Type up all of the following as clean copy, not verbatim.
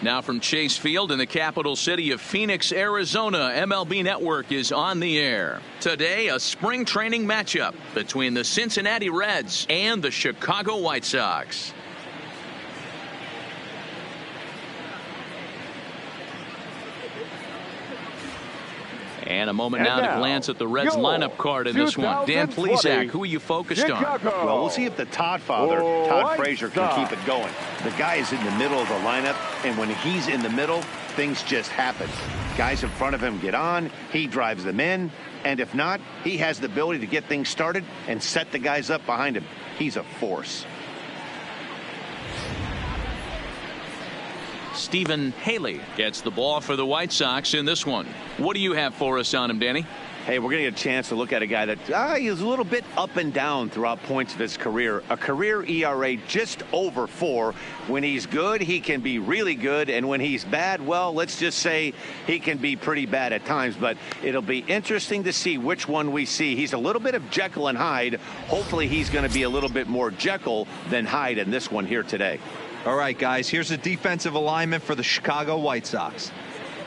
Now from Chase Field in the capital city of Phoenix, Arizona, MLB Network is on the air. Today, a spring training matchup between the Cincinnati Reds and the Chicago White Sox. And a moment now to glance at the Reds lineup card in this one. Dan Plesac, who are you focused on? Well, we'll see if the Todd father, Todd Frazier, can keep it going. The guy is in the middle of the lineup, and when he's in the middle, things just happen. Guys in front of him get on, he drives them in, and if not, he has the ability to get things started and set the guys up behind him. He's a force. Stephen Haley gets the ball for the White Sox in this one. What do you have for us on him, Danny? Hey, we're going to get a chance to look at a guy that is a little bit up and down throughout points of his career. A career ERA just over 4. When he's good, he can be really good. And when he's bad, well, let's just say he can be pretty bad at times. But it'll be interesting to see which one we see. He's a little bit of Jekyll and Hyde. Hopefully he's going to be a little bit more Jekyll than Hyde in this one here today. All right, guys, here's the defensive alignment for the Chicago White Sox.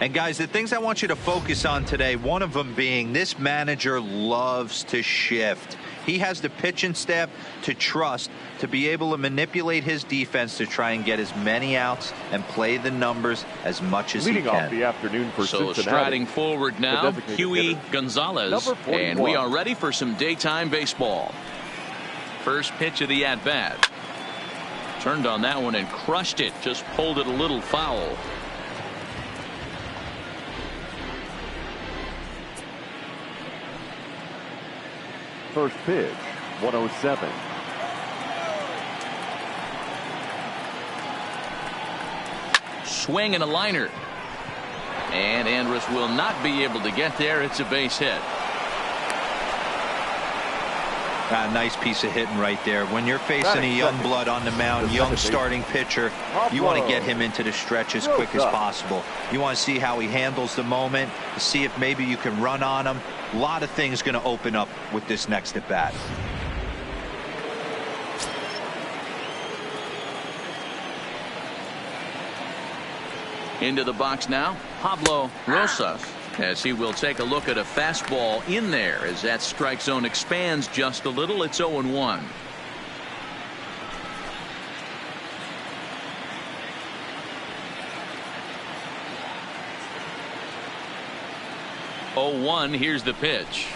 And, guys, the things I want you to focus on today, one of them being this manager loves to shift. He has the pitching staff to trust to be able to manipulate his defense to try and get as many outs and play the numbers as much as he can. Leading off the afternoon for Cincinnati. Striding forward now, Huey Gonzalez. And we are ready for some daytime baseball. First pitch of the at-bat. Turned on that one and crushed it. Just pulled it a little foul. First pitch, 107. Swing and a liner. And Andrus will not be able to get there. It's a base hit. Nice piece of hitting right there. When you're facing a young blood on the mound, young starting pitcher, you want to get him into the stretch as quick as possible. You want to see how he handles the moment, to see if maybe you can run on him. A lot of things going to open up with this next at bat. Into the box now, Pablo Rosas, as he will take a look at a fastball in there as that strike zone expands just a little. It's 0-1. Here's the pitch.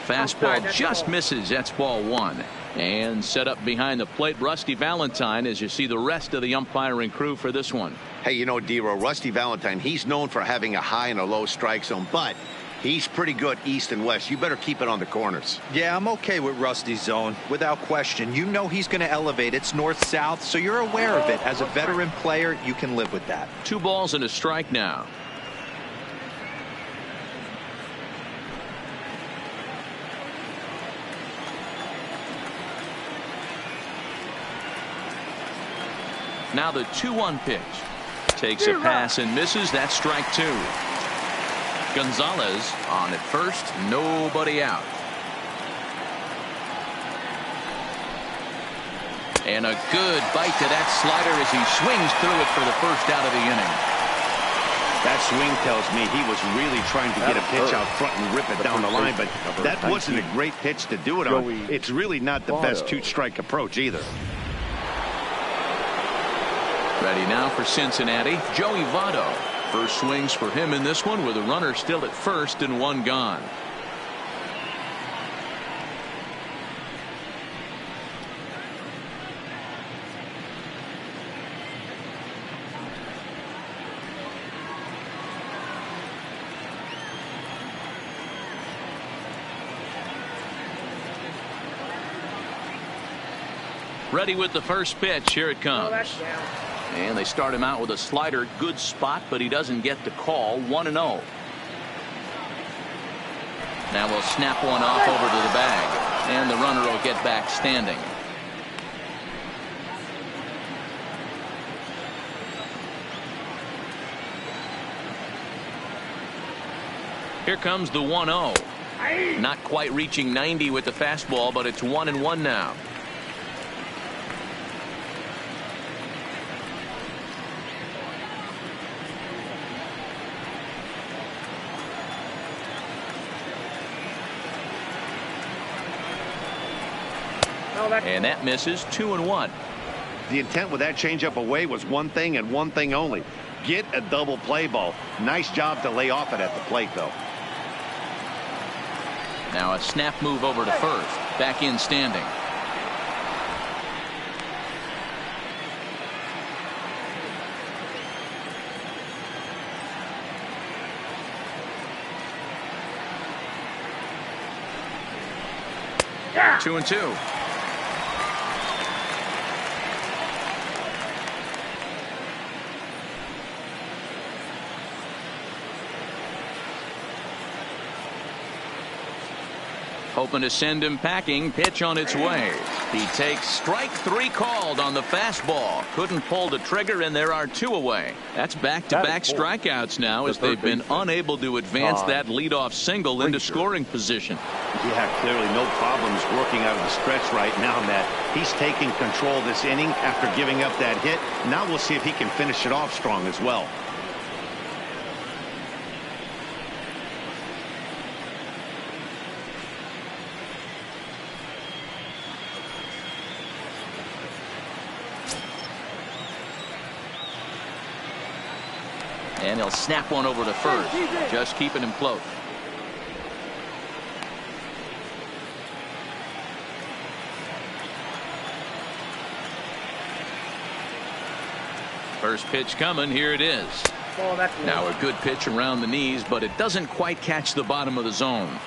Fastball just misses. That's ball 1. And set up behind the plate, Rusty Valentine, as you see the rest of the umpiring crew for this one. Hey, you know, D-Row, Rusty Valentine, he's known for having a high and a low strike zone, but he's pretty good east and west. You better keep it on the corners. Yeah, I'm okay with Rusty's zone, without question. You know he's going to elevate. It's north-south, so you're aware of it. As a veteran player, you can live with that. 2 balls and a strike now. Now the 2-1 pitch. Takes a pass and misses. That's strike 2. Gonzalez on at first. Nobody out. And a good bite to that slider as he swings through it for the first out of the inning. That swing tells me he was really trying to get a pitch out front and rip it down the line, but that wasn't a great pitch to do it on. It's really not the best 2-strike approach either. Ready now for Cincinnati, Joey Votto. First swings for him in this one with a runner still at first and 1 gone. Ready with the first pitch. Here it comes. And they start him out with a slider. Good spot, but he doesn't get the call. 1-0. Now we'll snap one off over to the bag. And the runner will get back standing. Here comes the 1-0. Not quite reaching 90 with the fastball, but it's 1-1 now. And that misses 2-1. The intent with that changeup away was one thing and one thing only. Get a double play ball. Nice job to lay off it at the plate, though. Now a snap move over to first. Back in standing. Yeah. 2-2. Hoping to send him packing. Pitch on its way. He takes strike 3 called on the fastball. Couldn't pull the trigger, and there are 2 away. That's back-to-back strikeouts now as they've been unable to advance that leadoff single into scoring position. Yeah, clearly no problems working out of the stretch right now, Matt. He's taking control of this inning after giving up that hit. Now we'll see if he can finish it off strong as well. And he'll snap one over to first. Just keeping him close. First pitch coming. Here it is. Now a good pitch around the knees, but it doesn't quite catch the bottom of the zone.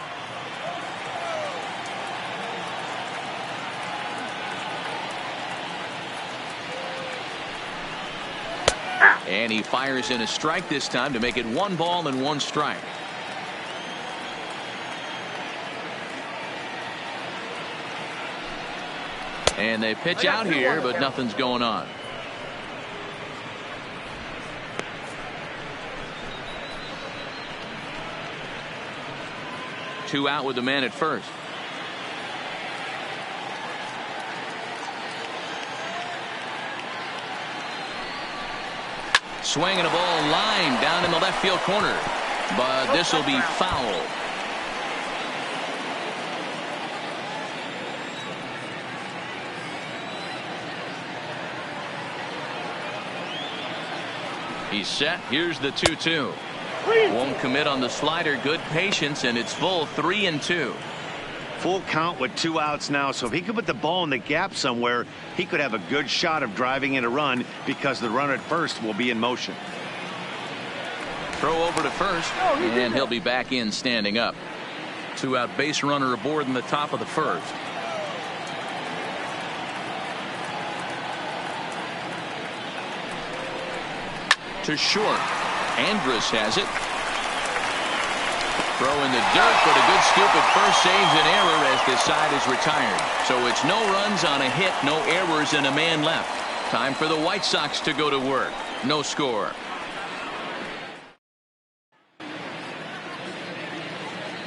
And he fires in a strike this time to make it 1 ball and 1 strike. And they pitch out here, but nothing's going on. Two out with the man at first. Swinging a ball line down in the left field corner, but this will be foul. He's set. Here's the 2-2. Won't commit on the slider. Good patience, and it's full 3-2. Full count with 2 outs now, so if he could put the ball in the gap somewhere, he could have a good shot of driving in a run because the runner at first will be in motion. Throw over to first, and he'll be back in standing up. 2 out base runner aboard in the top of the first. To short. Andrus has it. Throw in the dirt, but a good scoop at first saves an error as this side is retired. So it's no runs on a hit, no errors, and a man left. Time for the White Sox to go to work. No score.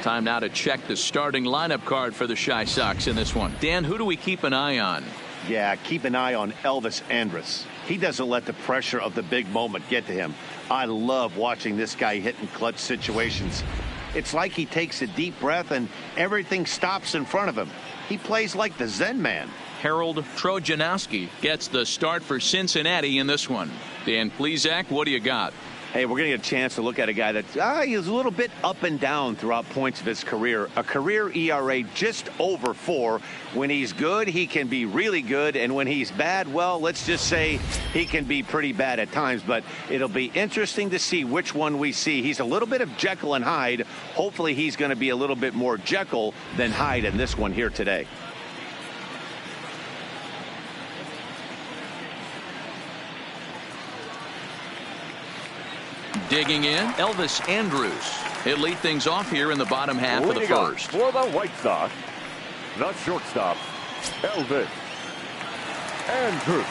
Time now to check the starting lineup card for the Chi Sox in this one. Dan, who do we keep an eye on? Yeah, keep an eye on Elvis Andrus. He doesn't let the pressure of the big moment get to him. I love watching this guy hit in clutch situations. It's like he takes a deep breath and everything stops in front of him. He plays like the Zen man. Harold Trojanowski gets the start for Cincinnati in this one. Dan Plesac, what do you got? Hey, we're going to get a chance to look at a guy that he's a little bit up and down throughout points of his career. A career ERA just over 4. When he's good, he can be really good. And when he's bad, well, let's just say he can be pretty bad at times. But it'll be interesting to see which one we see. He's a little bit of Jekyll and Hyde. Hopefully he's going to be a little bit more Jekyll than Hyde in this one here today. Digging in, Elvis Andrus. He'll lead things off here in the bottom half of the first. For the White Sox, the shortstop, Elvis Andrus.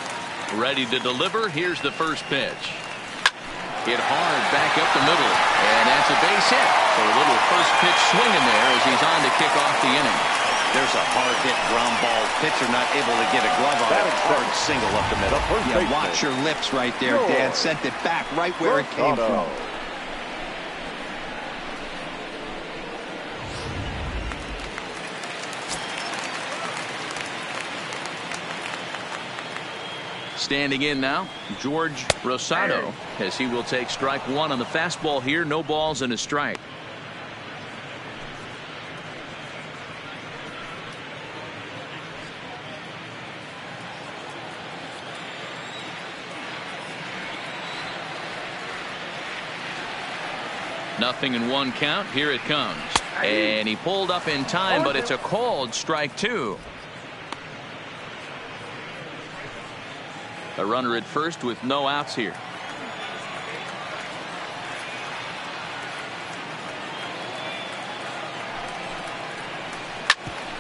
Ready to deliver. Here's the first pitch. Hit hard back up the middle, and that's a base hit. So a little first pitch swinging there as he's on to kick off the inning. There's a hard hit ground ball. Pitcher not able to get a glove on it. Hard single up the middle. Yeah, watch your lips right there, Dan. Sent it back right where it came from. Standing in now, George Rosado, as he will take strike one on the fastball here. No balls and a strike. Nothing in one count. Here it comes. And he pulled up in time, but it's a called strike two. A runner at first with no outs here.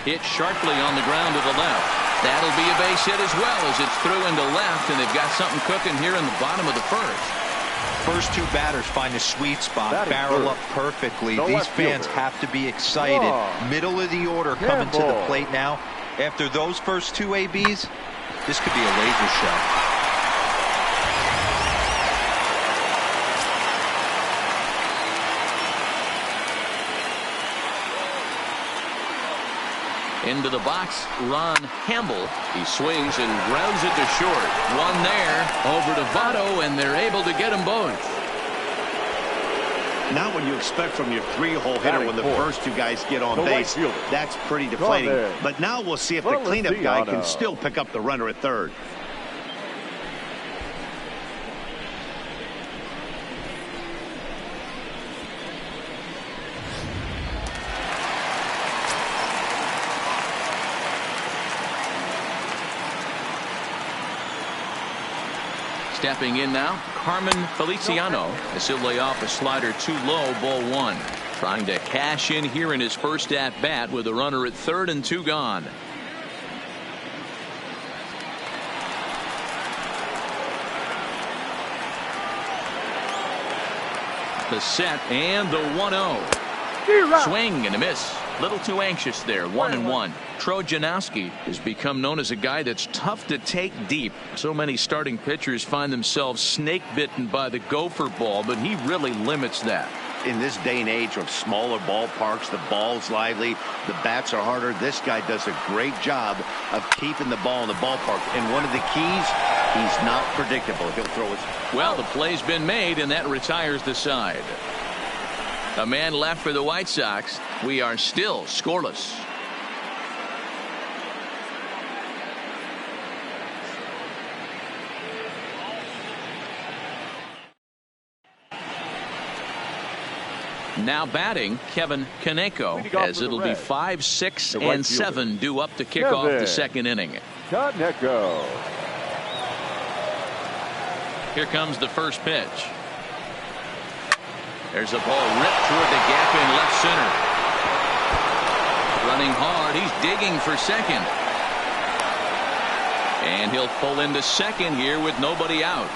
Hit sharply on the ground to the left. That'll be a base hit as well as it's through into left, and they've got something cooking here in the bottom of the first. First two batters find a sweet spot, barrel up perfectly. These fans have to be excited. Middle of the order coming to the plate now. After those first two ABs, this could be a laser show. Into the box, Ron Campbell. He swings and grounds it to short. One there, over to Votto, and they're able to get them both. Not what you expect from your three-hole hitter when the first two guys get on base. That's pretty deflating. But now we'll see if the cleanup guy can still pick up the runner at third. Stepping in now, Carmen Feliciano, as he'll lay off a slider too low, ball one. Trying to cash in here in his first at bat with a runner at third and two gone. The set and the 1-0. Swing and a miss. Little too anxious there. 1-1. Trojanowski has become known as a guy that's tough to take deep. So many starting pitchers find themselves snake bitten by the gopher ball, but he really limits that. In this day and age of smaller ballparks, the ball's lively, the bats are harder. This guy does a great job of keeping the ball in the ballpark. And one of the keys, he's not predictable. He'll throw it. Well, the play's been made, and that retires the side. A man left for the White Sox. We are still scoreless. Now batting, Kevin Kaneko, as it'll be 5, 6, and 7 due up to kick off the second inning. Kaneko. Here comes the first pitch. There's a ball ripped toward the gap in left center. Running hard. He's digging for second. And he'll pull into second here with nobody out.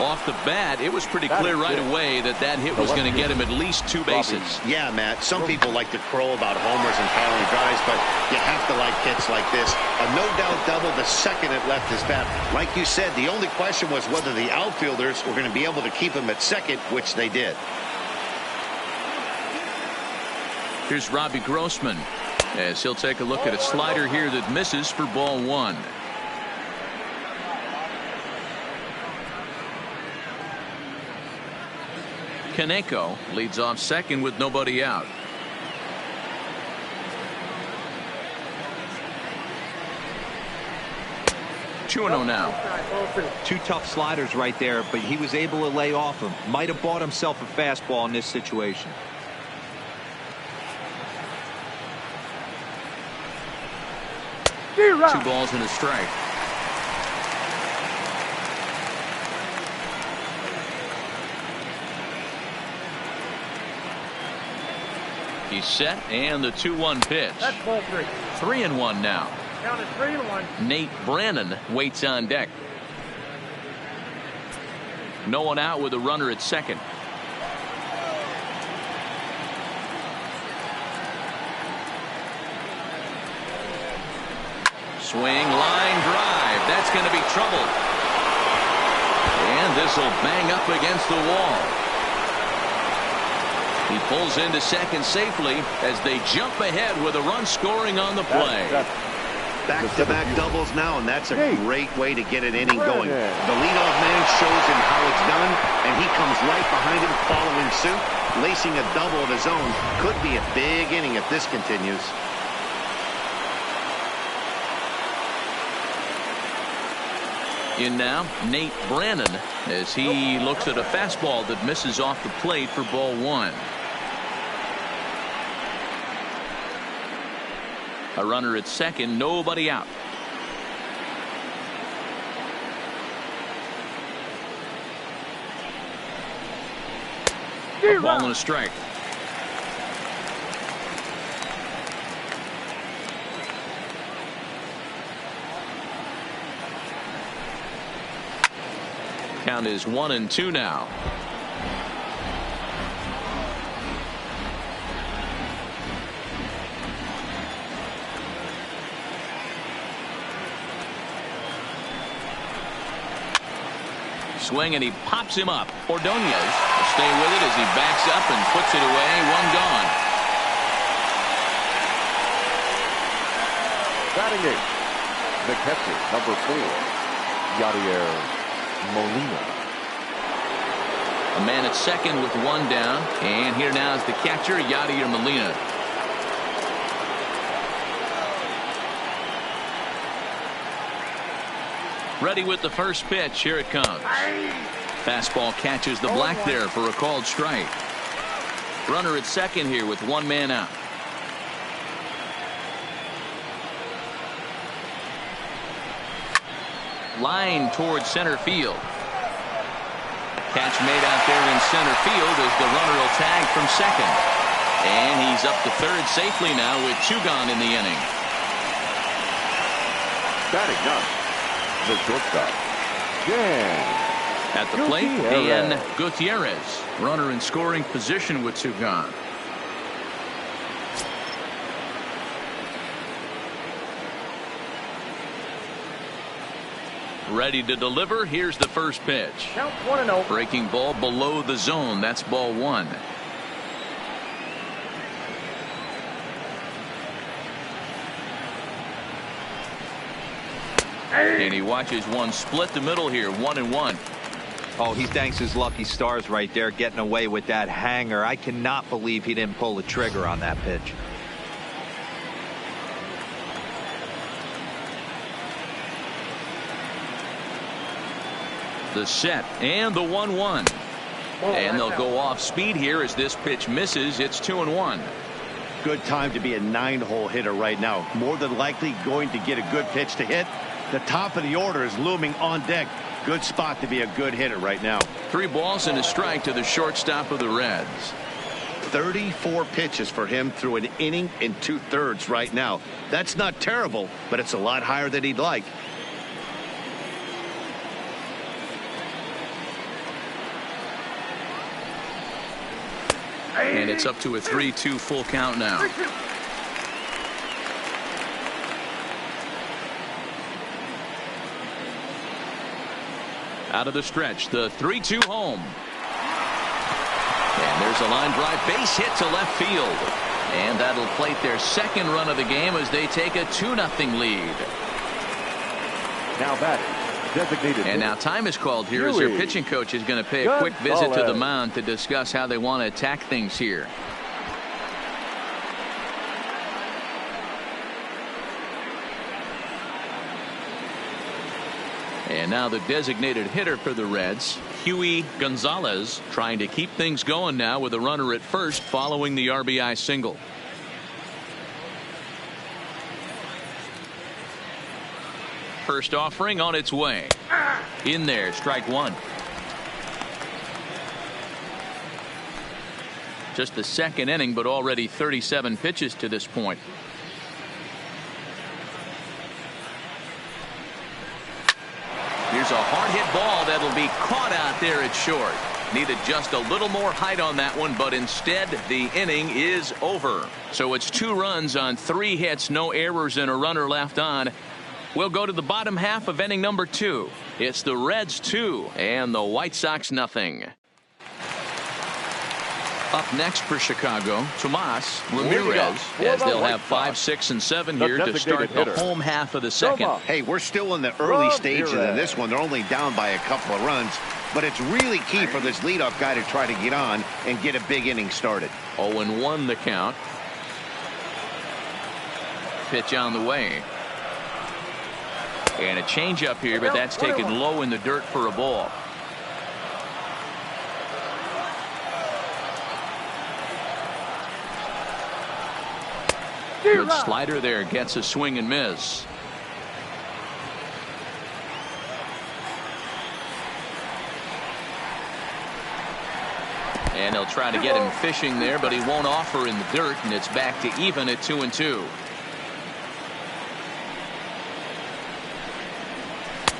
Off the bat, it was pretty clear right away that that hit was going to get him at least 2 bases. Yeah, Matt, some people like to crow about homers and piling drives, but you have to like hits like this. A no-doubt double the second it left his bat. Like you said, the only question was whether the outfielders were going to be able to keep him at second, which they did. Here's Robbie Grossman, as he'll take a look at a slider here that misses for ball one. Kaneko leads off second with nobody out. Two-0 now. 2 tough sliders right there, but he was able to lay off them. Might have bought himself a fastball in this situation. Two balls and a strike. He's set, and the 2-1 pitch. That's ball 3. 3-1 now. Counted 3-1. Nate Brannon waits on deck. No one out with a runner at second. Swing, line drive. That's going to be trouble. And this will bang up against the wall. He pulls into second safely as they jump ahead with a run scoring on the play. Back-to-back doubles now, and that's a great way to get an inning going. The leadoff man shows him how it's done, and he comes right behind him following suit. Lacing a double of his own could be a big inning if this continues. In now, Nate Brannon, as he looks at a fastball that misses off the plate for ball one. A runner at second, nobody out. A ball and a strike. Count is 1-2 now. Swing, and he pops him up. Ordonez will stay with it as he backs up and puts it away. One gone. Batting eighth, the catcher, number 4, Yadier Molina. A man at second with one down, and here now is the catcher, Yadier Molina. Ready with the first pitch. Here it comes. Fastball catches the black there for a called strike. Runner at second here with one man out. Line towards center field. Catch made out there in center field as the runner will tag from second. And he's up to third safely now with 2 gone in the inning. Batting ninth, the shortstop, Dan. At the plate, Dan Gutierrez. Runner in scoring position with 2 gone. Ready to deliver. Here's the first pitch. Count 1-0. Breaking ball below the zone. That's ball 1. And he watches one split the middle here. 1-1. Oh, he thanks his lucky stars right there, getting away with that hanger. I cannot believe he didn't pull the trigger on that pitch. The set and the 1-1. And they'll go off speed here as this pitch misses. It's 2-1. Good time to be a 9-hole hitter right now. More than likely going to get a good pitch to hit. The top of the order is looming on deck. Good spot to be a good hitter right now. 3 balls and a strike to the shortstop of the Reds. 34 pitches for him through an inning and 2/3 right now. That's not terrible, but it's a lot higher than he'd like. And it's up to a 3-2 full count now. Out of the stretch, the 3-2 home. And there's a line drive base hit to left field. And that'll plate their second run of the game as they take a 2-0 lead. Now batting, designated. And now time is called here as their pitching coach is going to pay a quick visit to the mound to discuss how they want to attack things here. And now the designated hitter for the Reds, Huey Gonzalez, trying to keep things going now with a runner at first following the RBI single. First offering on its way. In there, strike 1. Just the second inning, but already 37 pitches to this point. Here's a hard hit ball that'll be caught out there at short. Needed just a little more height on that one, but instead the inning is over. So it's 2 runs on 3 hits, no errors, and a runner left on. We'll go to the bottom half of inning number 2. It's the Reds 2 and the White Sox nothing. Up next for Chicago, Tomas Ramirez, as they'll have 5, 6, and 7 here to start the home half of the second. Hey, we're still in the early stages of this one. They're only down by a couple of runs, but it's really key for this leadoff guy to try to get on and get a big inning started. 0-1 the count. Pitch on the way. And a changeup here, but that's taken low in the dirt for a ball. Good slider there, gets a swing and miss. And they'll try to get him fishing there, but he won't offer in the dirt, and it's back to even at 2-2.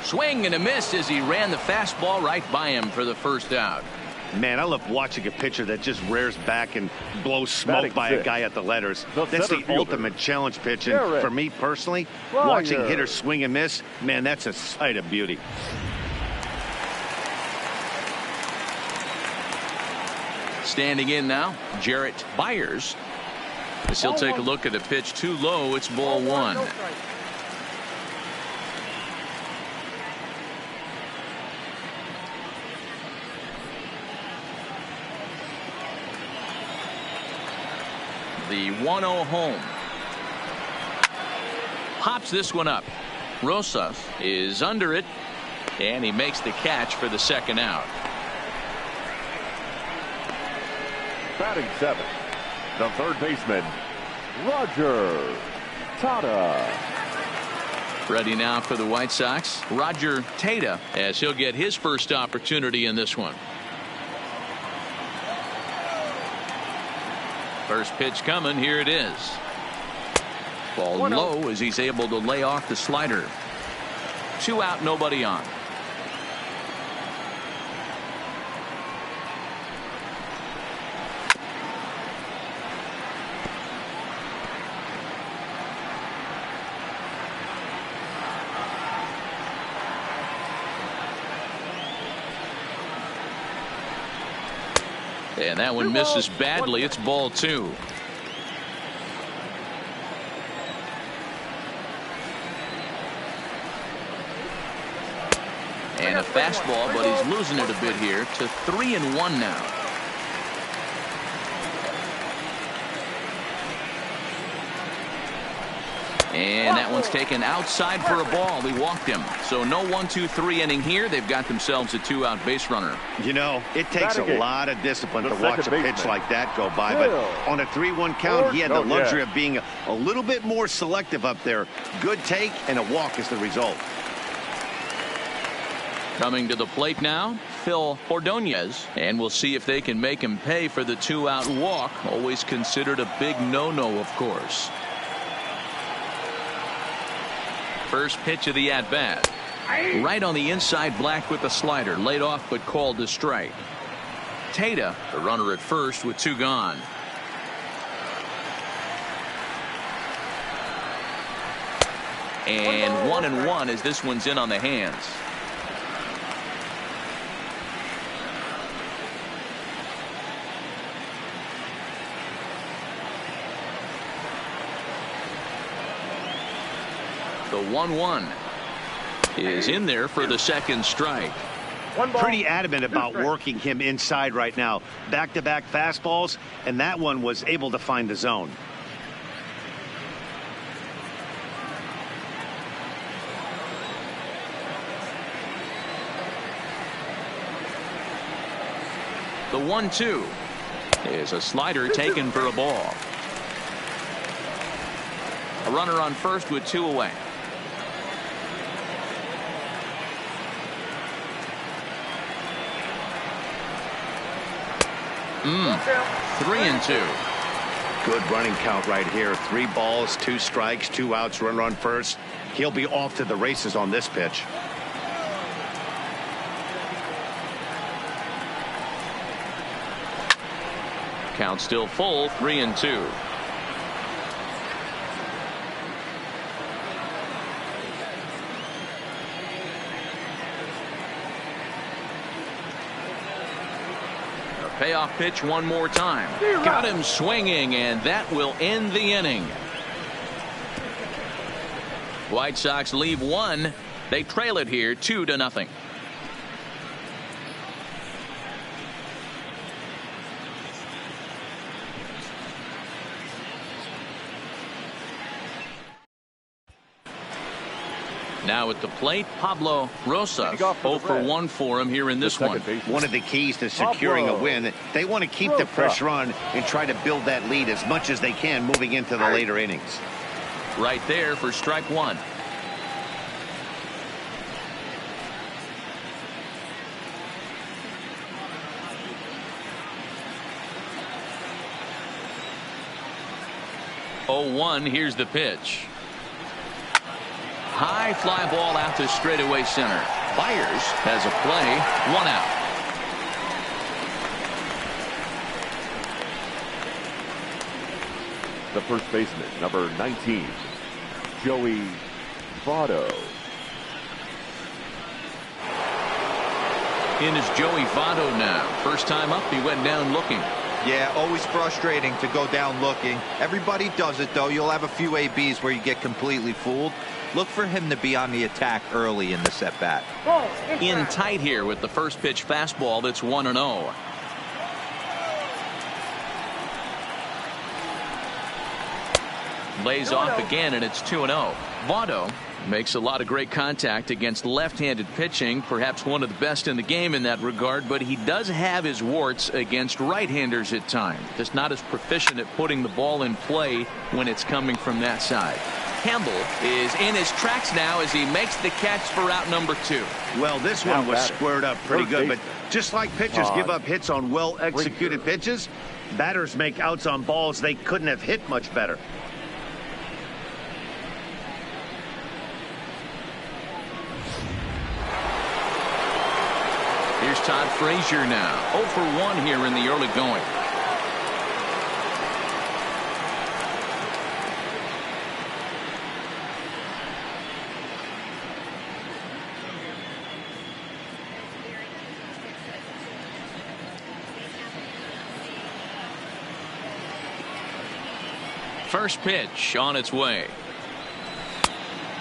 Swing and a miss as he ran the fastball right by him for the first out. Man, I love watching a pitcher that just rears back and blows smoke by a guy at the letters. That's the ultimate challenge pitch. And for me personally, watching hitters swing and miss, man, that's a sight of beauty. Standing in now, Jarrett Byers. As he'll take a look at the pitch too low. It's ball one. The 1-0 home. Pops this one up. Rosas is under it, and he makes the catch for the second out. Batting 7, the third baseman, Roger Tata. Ready now for the White Sox, Roger Tata, as he'll get his first opportunity in this one. First pitch coming. Here it is. Ball low as he's able to lay off the slider. 2 out, nobody on. And that one misses badly. It's ball 2. And a fastball, but he's losing it a bit here to 3-1 now. And that one's taken outside for a ball. He walked him. So no 1-2-3 inning here. They've got themselves a 2-out base runner. You know, it takes a lot of discipline to watch a pitch like that go by. But on a 3-1 count, he had the luxury of being a little bit more selective up there. Good take and a walk is the result. Coming to the plate now, Phil Ordonez. And we'll see if they can make him pay for the 2-out walk. Always considered a big no-no, of course. First pitch of the at-bat. Right on the inside, Black with the slider. Laid off but called to strike. Tata, the runner at first with 2 gone. And 1-1 as this one's in on the hands. The 1-1 is in there for the second strike. Pretty adamant about working him inside right now. Back-to-back fastballs, and that one was able to find the zone. The 1-2 is a slider taken for a ball. A runner on first with 2 away. Mm. 3-2. Good running count right here. 3 balls, 2 strikes, 2 outs, runner on first. He'll be off to the races on this pitch. Count still full, 3-2. Payoff pitch one more time. Got him swinging, and that will end the inning. White Sox leave one. They trail it here 2-0. Now at the plate, Pablo Rosas. 0 for 1 for him here in this one. One of the keys to securing a win, they want to keep the pressure on and try to build that lead as much as they can moving into the later innings. Right there for strike one. Oh, 1. Here's the pitch. High fly ball out to straightaway center. Byers has a play. 1 out. The first baseman, number 19, Joey Votto. In is Joey Votto now. First time up, he went down looking. Yeah, always frustrating to go down looking. Everybody does it, though. You'll have a few ABs where you get completely fooled. Look for him to be on the attack early in the at-bat. In tight here with the first pitch fastball that's 1-0. Lays off again, and it's 2-0. Votto makes a lot of great contact against left-handed pitching, perhaps one of the best in the game in that regard, but he does have his warts against right-handers at times. Just not as proficient at putting the ball in play when it's coming from that side. Campbell is in his tracks now as he makes the catch for out number 2. Well, this one was squared up pretty good, but just like pitchers give up hits on well-executed pitches, batters make outs on balls they couldn't have hit much better. Here's Todd Frazier now. 0 for 1 here in the early going. First pitch on its way.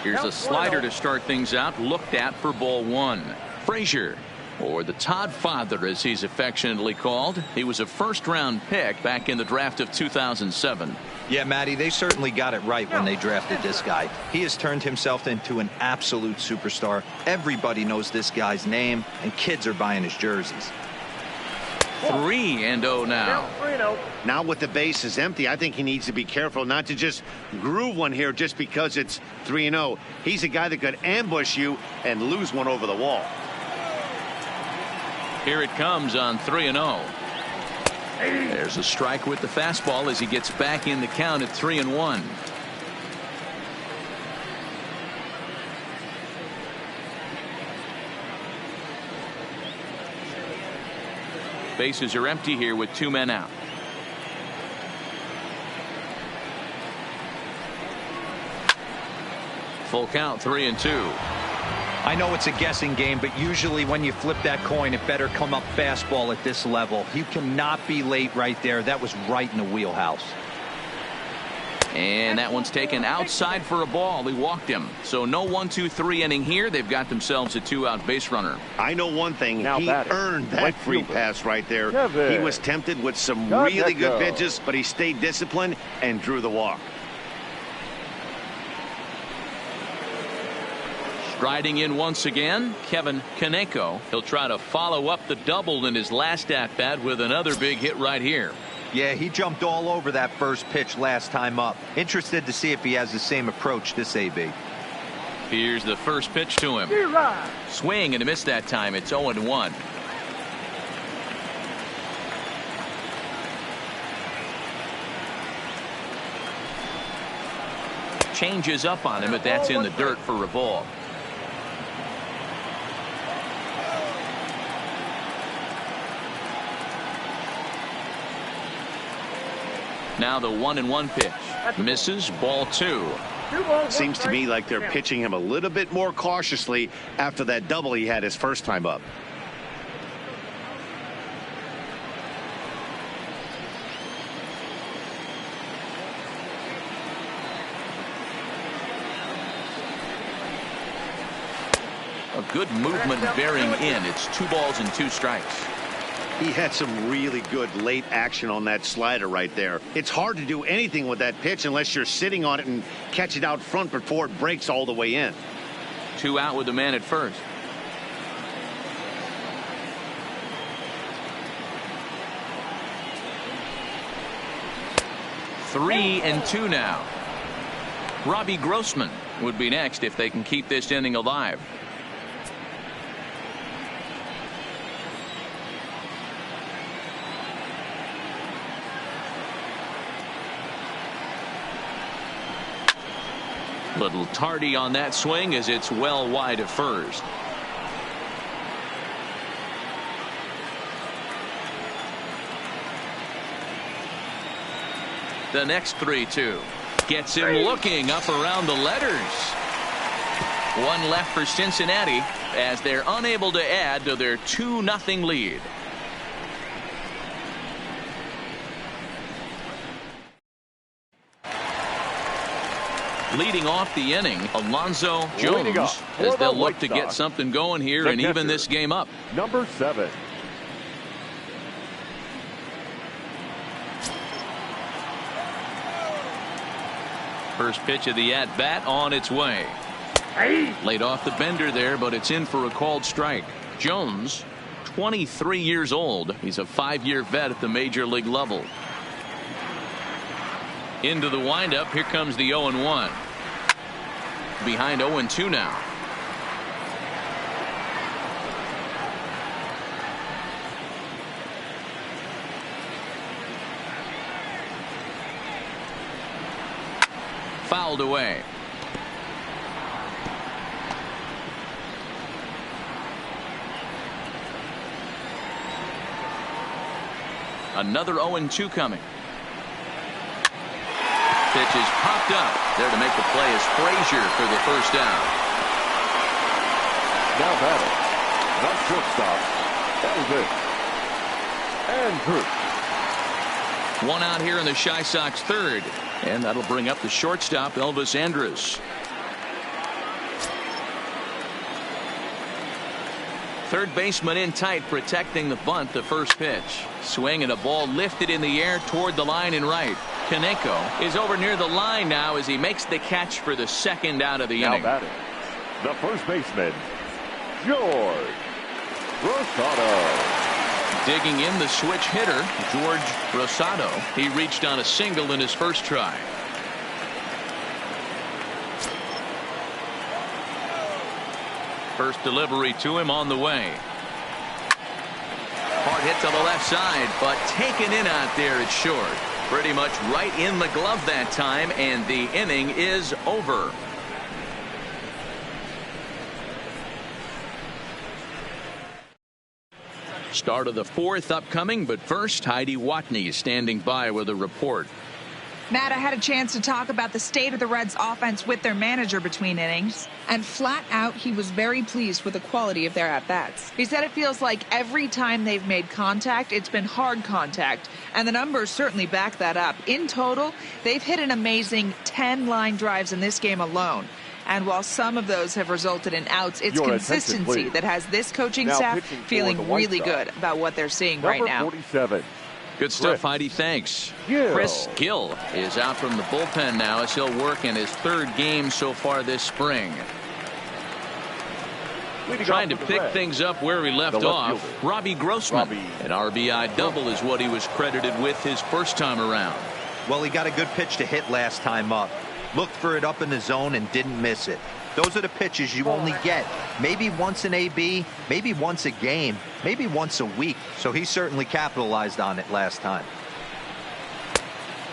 Here's a slider to start things out. Looked at for ball 1. Frazier, or the Todd Father as he's affectionately called. He was a first-round pick back in the draft of 2007. Yeah, Matty, they certainly got it right when they drafted this guy. He has turned himself into an absolute superstar. Everybody knows this guy's name, and kids are buying his jerseys. 3-0 now. Now with the bases empty, I think he needs to be careful not to just groove one here just because it's 3-0. He's a guy that could ambush you and lose one over the wall. Here it comes on 3-0. There's a strike with the fastball as he gets back in the count at 3-1. Bases are empty here with 2 men out. Full count, 3-2. I know it's a guessing game, but usually when you flip that coin, it better come up fastball at this level. You cannot be late right there. That was right in the wheelhouse. And that one's taken outside for a ball. He walked him. So no 1-2-3 inning here. They've got themselves a 2-out base runner. I know one thing. Now he earned that free pass right there. He was tempted with some really good pitches, but he stayed disciplined and drew the walk. Striding in once again, Kevin Kaneko. He'll try to follow up the double in his last at-bat with another big hit right here. Yeah, he jumped all over that first pitch last time up. Interested to see if he has the same approach this AB. Here's the first pitch to him. Swing and a miss that time. It's 0-1. Changes up on him, but that's in the dirt for a ball. Now the 1-1 pitch. Misses, ball 2. Seems to me like they're pitching him a little bit more cautiously after that double he had his first time up. good movement bearing in. It's 2 balls and 2 strikes. He had some really good late action on that slider right there. It's hard to do anything with that pitch unless you're sitting on it and catch it out front before it breaks all the way in. 2 out with the man at first. Three and 2 now. Robbie Grossman would be next if they can keep this inning alive. Little tardy on that swing as it's well wide of first. The next 3-2 gets him looking up around the letters. 1 left for Cincinnati as they're unable to add to their 2-0 lead. Leading off the inning, Alonzo Jones, as they'll look to get something going here and even this game up. Number 7. First pitch of the at-bat on its way. Laid off the bender there, but it's in for a called strike. Jones, 23 years old. He's a 5-year vet at the major league level. Into the windup. Here comes the 0-1. Behind 0-2 now. Fouled away. Another 0-2 coming. Pitch is popped up. There to make the play is Frazier for the first down. Now batting, the shortstop, Elvis Andrus. 1 out here in the Chi Sox third. And that'll bring up the shortstop, Elvis Andrus. Third baseman in tight, protecting the bunt. The first pitch. Swing and a ball lifted in the air toward the line and right. Kaneko is over near the line now as he makes the catch for the second out of the inning. Now batting, the first baseman, George Rosado. Digging in the switch hitter, George Rosado. He reached on a single in his first try. First delivery to him on the way. Hard hit to the left side, but taken in out there, it's short. Pretty much right in the glove that time, and the inning is over. Start of the 4th upcoming, but first, Heidi Watney is standing by with a report. Matt, I had a chance to talk about the state of the Reds offense with their manager between innings, and flat out he was very pleased with the quality of their at-bats. He said it feels like every time they've made contact, it's been hard contact, and the numbers certainly back that up. In total, they've hit an amazing 10 line drives in this game alone. And while some of those have resulted in outs, it's consistency that has this coaching staff feeling really good about what they're seeing right now. 47. Good stuff, Heidi. Thanks. Chris Gill is out from the bullpen now as he'll work in his 3rd game so far this spring. Trying to pick things up where he left off. Robbie Grossman. An RBI double is what he was credited with his first time around. Well, he got a good pitch to hit last time up. Looked for it up in the zone and didn't miss it. Those are the pitches you only get maybe once in AB, maybe once a game, maybe once a week. So he certainly capitalized on it last time.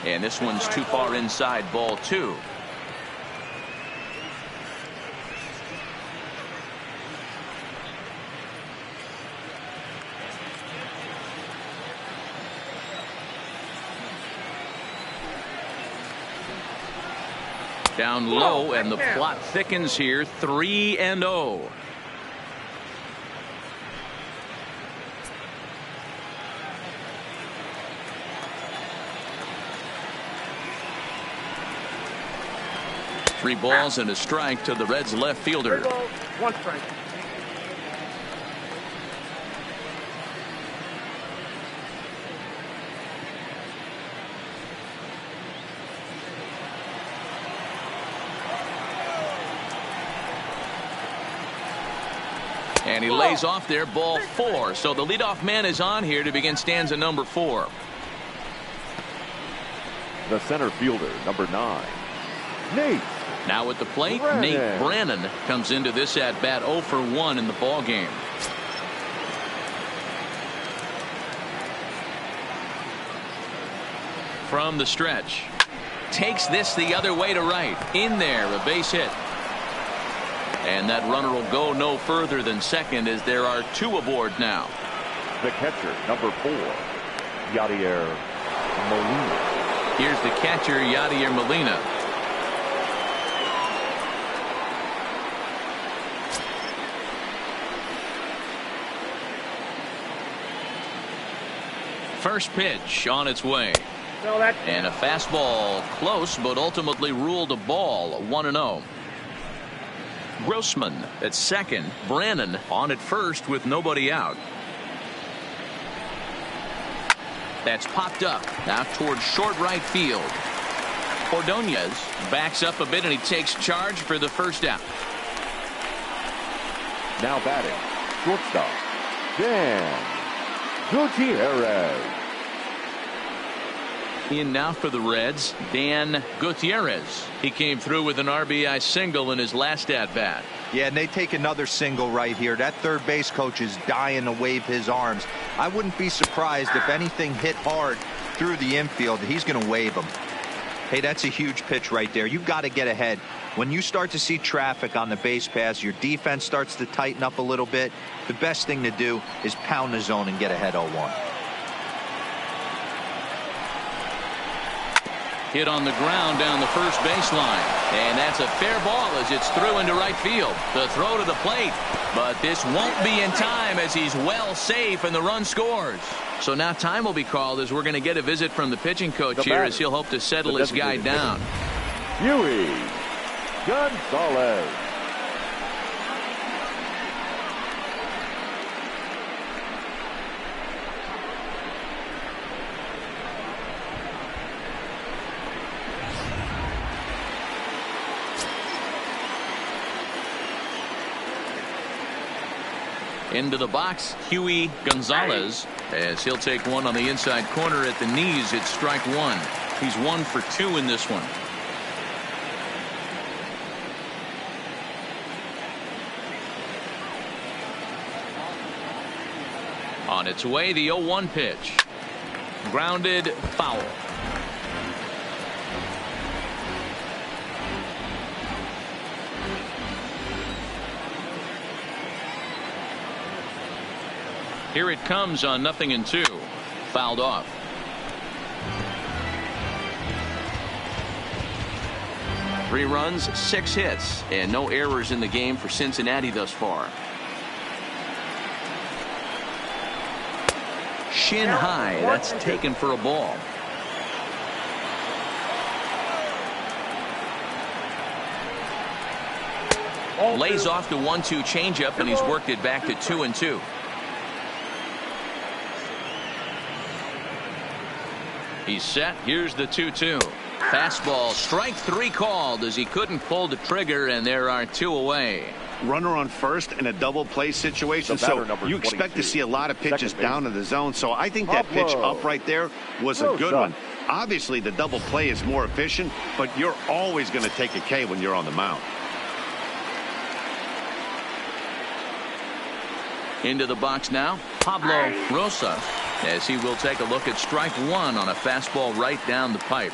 And this one's too far inside, ball 2. Down low, and the plot thickens here. 3-0. Three balls and a strike to the Reds left fielder. 1 strike. And he lays off there, ball 4. So the leadoff man is on here to begin stanza number 4. The center fielder, number 9, Nate. Now at the plate, Nate Brannon comes into this at bat 0 for 1 in the ball game. From the stretch, takes this the other way to right. In there, a base hit. And that runner will go no further than second as there are 2 aboard now. The catcher, number 4, Yadier Molina. Here's the catcher, Yadier Molina. First pitch on its way. And a fastball close, but ultimately ruled a ball. 1-0. Grossman at second. Brannon on at first with nobody out. That's popped up now towards short right field. Ordonez backs up a bit and he takes charge for the first out. Now batting, shortstop, Dan Gutierrez. In now for the Reds, Dan Gutierrez. He came through with an RBI single in his last at bat. Yeah, and they take another single right here. That third base coach is dying to wave his arms. I wouldn't be surprised if anything hit hard through the infield. He's going to wave them. Hey, that's a huge pitch right there. You've got to get ahead. When you start to see traffic on the base pass, your defense starts to tighten up a little bit. The best thing to do is pound the zone and get ahead 0-1. Hit on the ground down the first baseline. And that's a fair ball as it's through into right field. The throw to the plate. But this won't be in time as he's well safe and the run scores. So now time will be called as we're going to get a visit from the pitching coach here as he'll hope to settle his guy down. Huey Gonzalez. Into the box, Huey Gonzalez, as he'll take one on the inside corner at the knees. It's strike 1. He's 1 for 2 in this one. On its way, the 0-1 pitch. Grounded foul. Here it comes on 0-2. Fouled off. Three runs, 6 hits, and no errors in the game for Cincinnati thus far. Shin high, that's taken for a ball. Lays off the 1-2 changeup, and he's worked it back to 2-2. He's set. Here's the 2-2. Fastball, strike 3 called as he couldn't pull the trigger, and there are 2 away. Runner on first in a double play situation, so you expect to see a lot of pitches down in the zone. So I think that pitch up right there was a good one. Obviously, the double play is more efficient, but you're always going to take a K when you're on the mound. Into the box now, Pablo Rosa, as he will take a look at strike 1 on a fastball right down the pipe.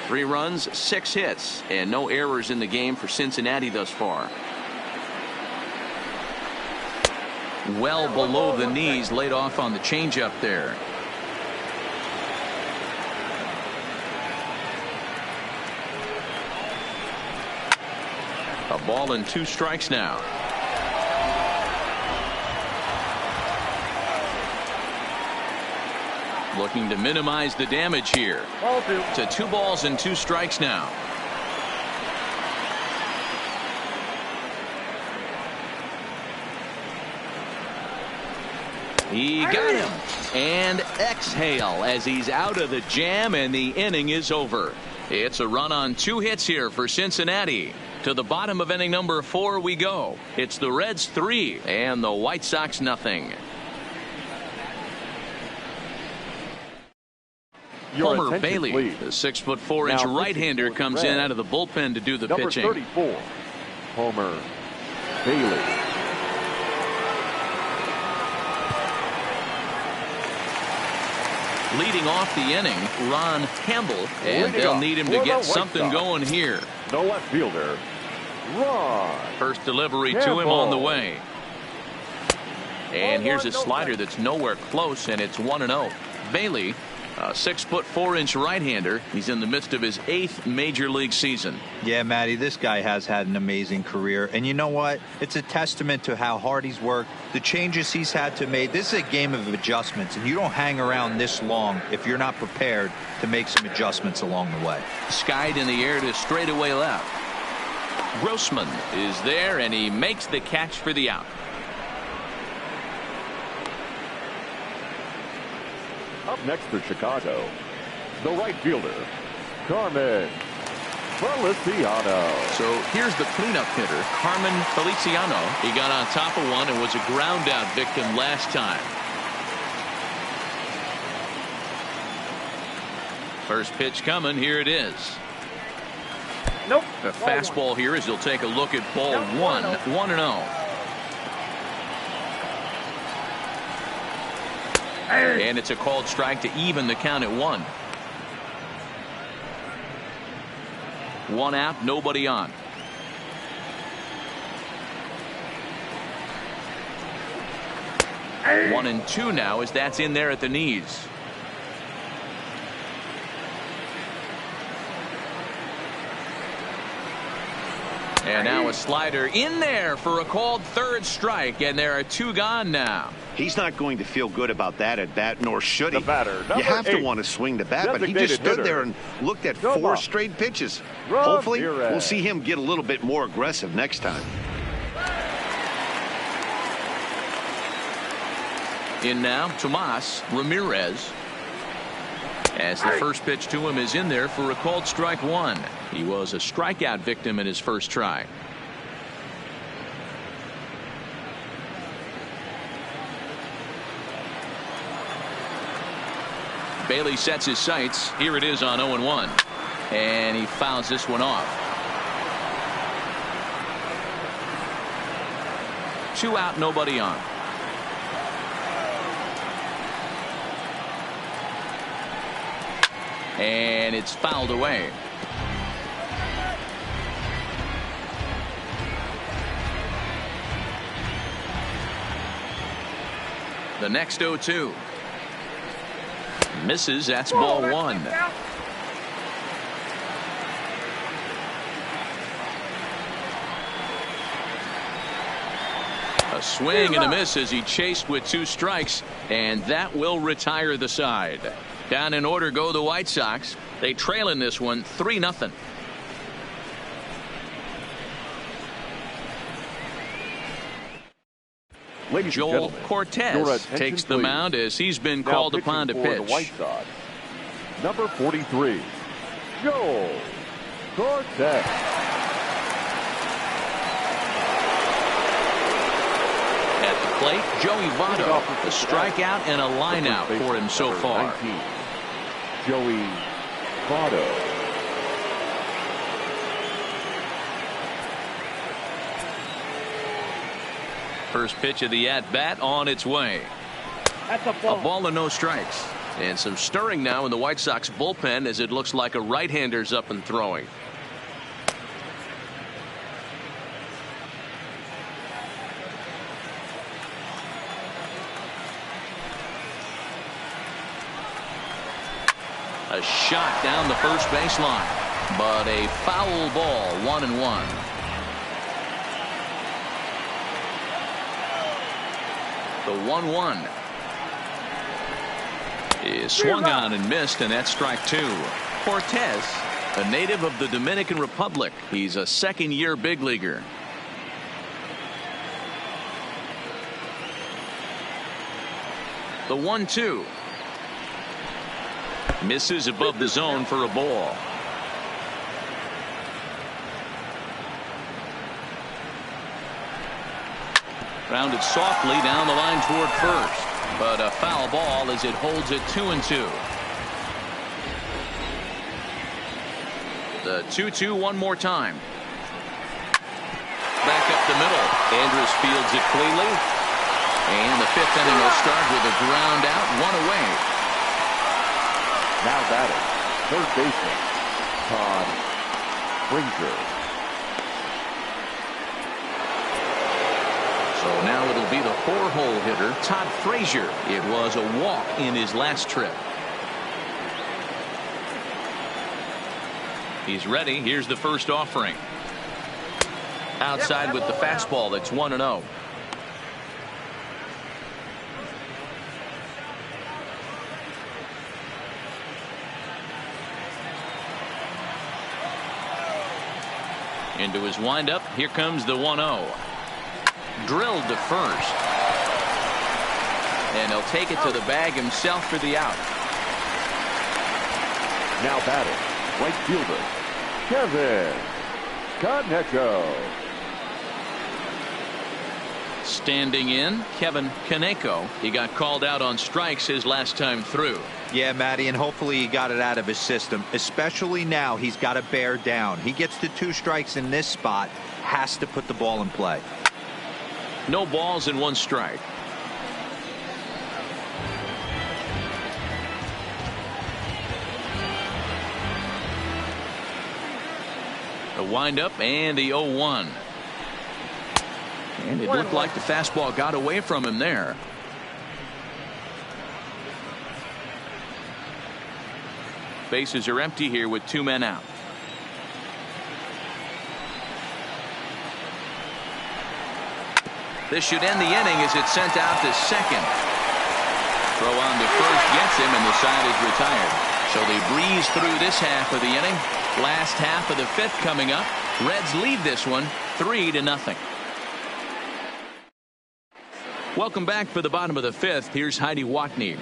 3 runs, 6 hits, and no errors in the game for Cincinnati thus far. Well below the knees, laid off on the changeup there. A ball and 2 strikes now. Looking to minimize the damage here. To 2 balls and 2 strikes now. He got him. And exhale as he's out of the jam, and the inning is over. It's a run on 2 hits here for Cincinnati. To the bottom of inning number 4 we go. It's the Reds 3 and the White Sox nothing. Homer Bailey, please. the 6'4" right-hander, comes in out of the bullpen to do the number pitching. 34, Homer Bailey. Leading off the inning, Ron Campbell, and they'll need him to get something going here. The left fielder, Ron. First delivery Campbell. to him on the way. And here's a slider that's nowhere close, and it's 1-0. Bailey, a 6'4" right-hander. He's in the midst of his 8th major league season. Yeah, Matty, this guy has had an amazing career. And you know what? It's a testament to how hard he's worked, the changes he's had to make. This is a game of adjustments, and you don't hang around this long if you're not prepared to make some adjustments along the way. Skied in the air to straightaway left. Grossman is there, and he makes the catch for the out. Up next for Chicago, the right fielder, Carmen Feliciano. So here's the cleanup hitter, Carmen Feliciano. He got on top of one and was a ground out victim last time. First pitch coming. Here it is. Nope. A fastball here as he'll take a look at ball 1. 1-0. And it's a called strike to even the count at 1. 1 out, nobody on. Hey. 1-2 now as that's in there at the knees. And now a slider in there for a called third strike, and there are 2 gone now. He's not going to feel good about that at bat, nor should he. The batter, you have to 8, want to swing the bat, but he just stood there and looked at 4 straight pitches. Hopefully, we'll see him get a little bit more aggressive next time. In now, Tomas Ramirez. As the first pitch to him is in there for a called strike 1. He was a strikeout victim in his first try. Bailey sets his sights. Here it is on 0-1. And he fouls this one off. 2 out, nobody on. And it's fouled away. The next 0-2. Misses. That's ball 1. A swing and a miss as he chased with 2 strikes, and that will retire the side. Down in order go the White Sox. They trail in this one 3-0. Joel Cortez takes the mound as he's been called upon to pitch. The White Sox, number 43, Joel Cortez. At the plate, Joey Votto, a strikeout and a lineout for him so far. 19, Joey Votto. First pitch of the at-bat on its way. That's a ball and no strikes. And some stirring now in the White Sox bullpen as it looks like a right-hander's up and throwing. A shot down the first baseline, but a foul ball. 1-1. The 1-1 is swung on and missed, and that's strike 2. Cortez, a native of the Dominican Republic. He's a second-year big leaguer. The 1-2 misses above the zone for a ball. Grounded softly down the line toward first, but a foul ball as it holds it 2-2. The 2-2 one more time. Back up the middle. Andrus fields it cleanly. And the fifth inning will start with a ground out, one away. Now batting, third baseman, Todd Frazier. So now it'll be the four-hole hitter, Todd Frazier. It was a walk in his last trip. He's ready. Here's the first offering. Outside with the fastball. That's 1-0. Into his windup. Here comes the 1-0. Drilled to first. And he'll take it to the bag himself for the out. Now batting, right fielder, Kevin Kaneko. Standing in, Kevin Kaneko. He got called out on strikes his last time through. Yeah, Matty, and hopefully he got it out of his system. Especially now, he's got to bear down. He gets to 2 strikes in this spot, has to put the ball in play. No balls and 1 strike. The windup and the 0-1. And it looked like the fastball got away from him there. Bases are empty here with 2 men out. This should end the inning as it's sent out to second. Throw on to first gets him, and the side is retired. So they breeze through this half of the inning. Last half of the 5th coming up. Reds lead this one 3-0. Welcome back for the bottom of the 5th. Here's Heidi Watney.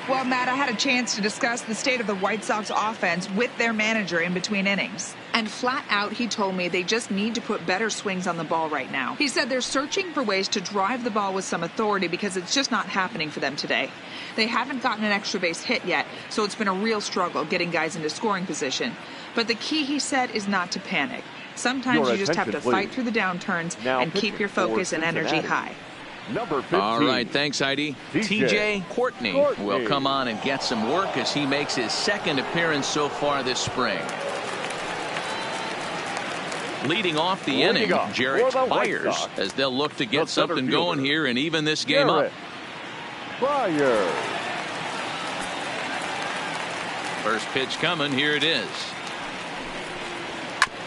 Well, Matt, I had a chance to discuss the state of the White Sox offense with their manager in between innings. And flat out, he told me they just need to put better swings on the ball right now. He said they're searching for ways to drive the ball with some authority because it's just not happening for them today. They haven't gotten an extra base hit yet, so it's been a real struggle getting guys into scoring position. But the key, he said, is not to panic. Sometimes you just have to fight through the downturns and keep your focus and energy high. Number 15. All right, thanks, Heidi. TJ Courtney will come on and get some work as he makes his 2nd appearance so far this spring. Leading off the inning, Jarrett Byers, as they'll look to get something going here and even this game up. Byers. First pitch coming. Here it is.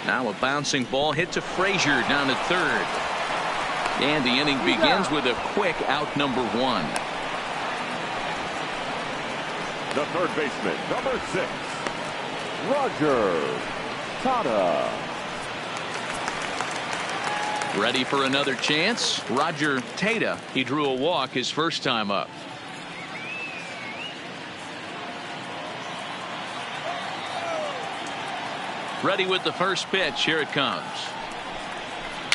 Now a bouncing ball hit to Frazier down at third. And the inning begins with a quick out, number 1. The third baseman, number 6, Roger Tada. Ready for another chance. Roger Tada. He drew a walk his first time up. Ready with the first pitch. Here it comes.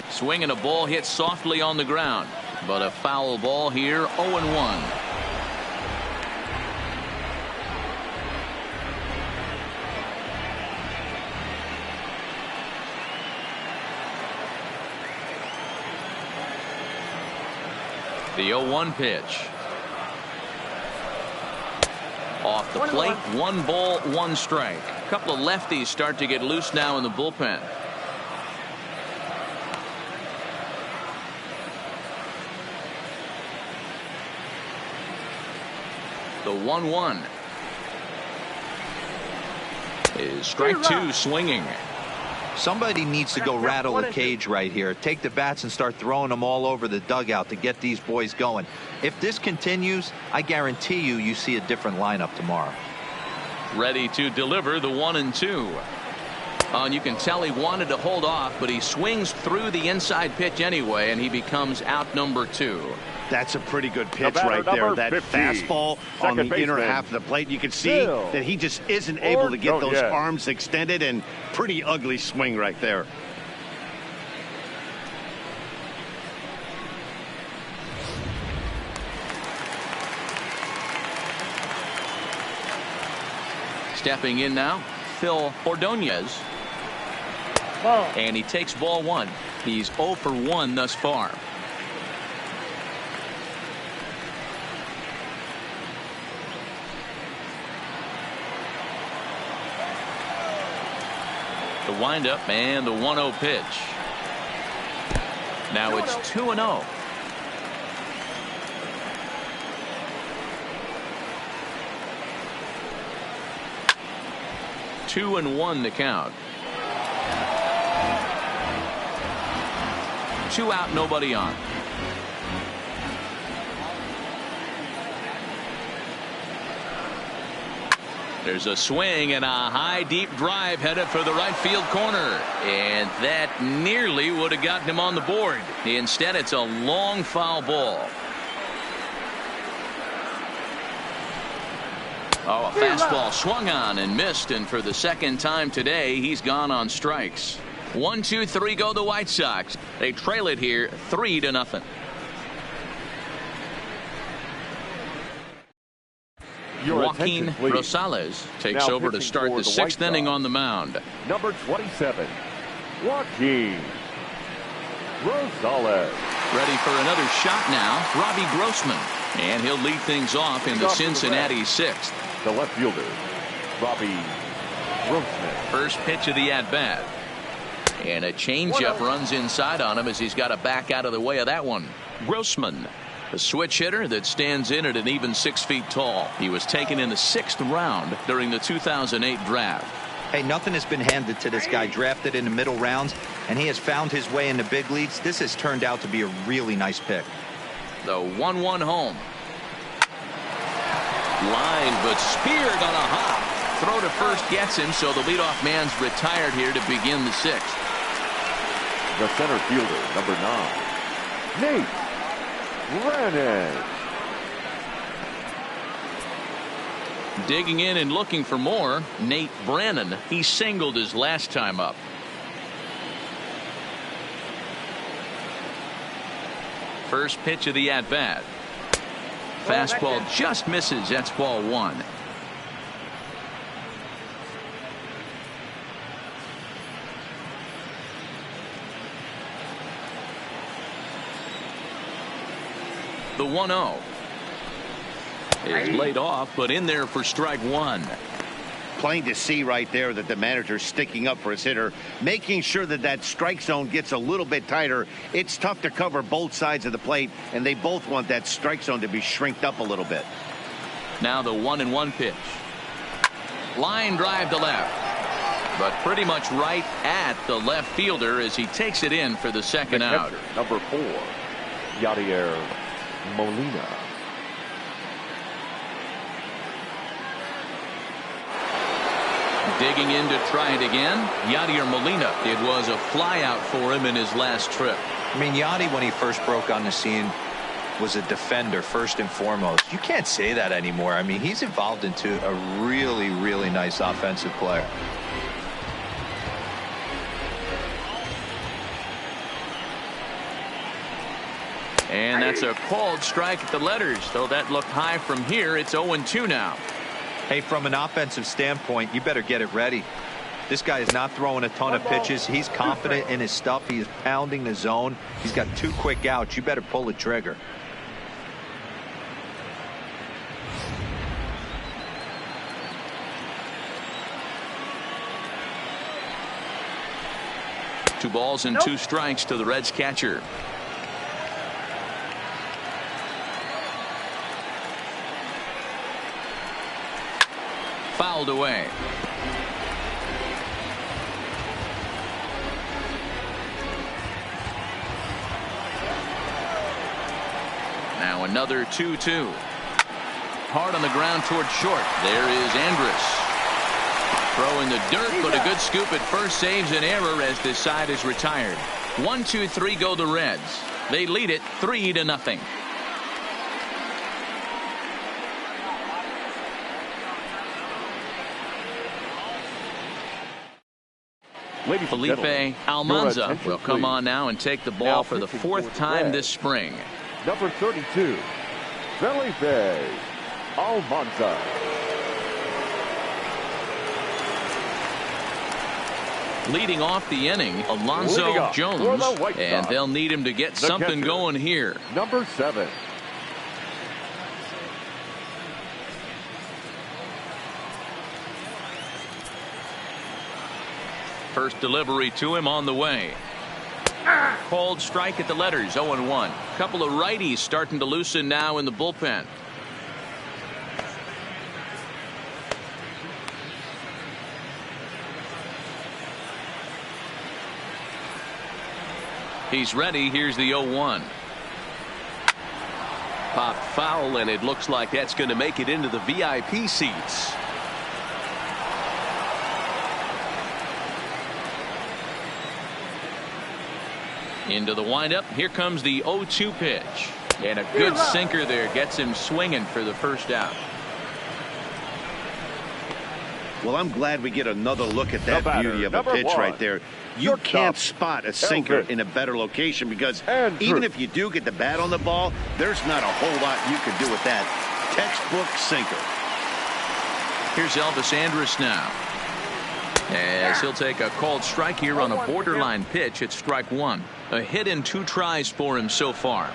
Swinging a ball hit softly on the ground, but a foul ball here. 0-1. The 0-1 pitch. Off the plate. 1 ball, 1 strike. A couple of lefties start to get loose now in the bullpen. The 1-1 is strike 2 swinging. Somebody needs to go rattle the cage right here. Take the bats and start throwing them all over the dugout to get these boys going. If this continues, I guarantee you see a different lineup tomorrow. Ready to deliver the 1-2. And you can tell he wanted to hold off, but he swings through the inside pitch anyway, and he becomes out, number 2. That's a pretty good pitch right there. That 50, fastball on the inner half of the plate. You can see that he just isn't able to get those arms extended, and pretty ugly swing right there. Stepping in now, Phil Ordonez. And he takes ball one. He's 0 for 1 thus far. The windup and the 1-0 pitch. Now it's 2-0. Two and 1 the count. 2 out, nobody on. There's a swing and a high deep drive headed for the right field corner, and that nearly would have gotten him on the board. Instead, it's a long foul ball. Oh, a fastball swung on and missed, and for the second time today he's gone on strikes. 1, 2, 3 go the White Sox. They trail it here 3-0. Joaquin Rosales takes now over to start the 6th inning on the mound. Number 27, Joaquin Rosales. Ready for another shot now, Robbie Grossman. And he'll lead things off in the Cincinnati 6th. The left fielder, Robbie Grossman. First pitch of the at-bat. And a changeup runs inside on him as he's got to back out of the way of that one. Grossman, a switch hitter that stands in at an even 6 feet tall. He was taken in the 6th round during the 2008 draft. Hey, nothing has been handed to this guy. Drafted in the middle rounds, and he has found his way in the big leagues. This has turned out to be a really nice pick. The 1-1 home. Line, but speared on a hop. Throw to first gets him, so the leadoff man's retired here to begin the 6th. The center fielder, number 9, Nate Brannon. Digging in and looking for more, Nate Brannon. He singled his last time up. First pitch of the at-bat. Fastball just misses. That's ball 1. The 1-0 is laid off, but in there for strike 1. Plain to see right there that the manager's sticking up for his hitter, making sure that that strike zone gets a little bit tighter. It's tough to cover both sides of the plate, and they both want that strike zone to be shrinked up a little bit. Now the 1-1 pitch. Line drive to left, but pretty much right at the left fielder as he takes it in for the second out. Number 4, Yadier Molina. Digging in to try it again, Yadier Molina. It was a fly out for him in his last trip. I mean, Yadi, when he first broke on the scene, was a defender first and foremost. You can't say that anymore. I mean, he's evolved into a really, really nice offensive player. And that's a called strike at the letters, though that looked high from here. It's 0-2 now. Hey, from an offensive standpoint, you better get it ready. This guy is not throwing a ton of pitches. He's confident in his stuff. He is pounding the zone. He's got 2 quick outs. You better pull the trigger. Two balls and 2 strikes to the Reds catcher. Fouled away. Now another 2-2. Hard on the ground toward short. There is Andrus. Throw in the dirt, but a good scoop at first saves an error as this side is retired. 1, 2, 3 go the Reds. They lead it 3-0. Felipe Almanza will come on now and take the ball for the 4th time this spring. Number 32, Felipe Almanza. Leading off the inning, Alonzo Jones, and they'll need him to get something going here. Number 7. First delivery to him on the way. Cold strike at the letters, 0-1. Couple of righties starting to loosen now in the bullpen. He's ready. Here's the 0-1. Pop foul, and it looks like that's going to make it into the VIP seats. Into the windup. Here comes the 0-2 pitch. And a good sinker there gets him swinging for the first out. Well, I'm glad we get another look at that beauty of a pitch right there. You can't spot a sinker in a better location because even if you do get the bat on the ball, there's not a whole lot you can do with that. Textbook sinker. Here's Elvis Andrus now, as he'll take a called strike here on a borderline pitch at strike 1. A hit in 2 tries for him so far.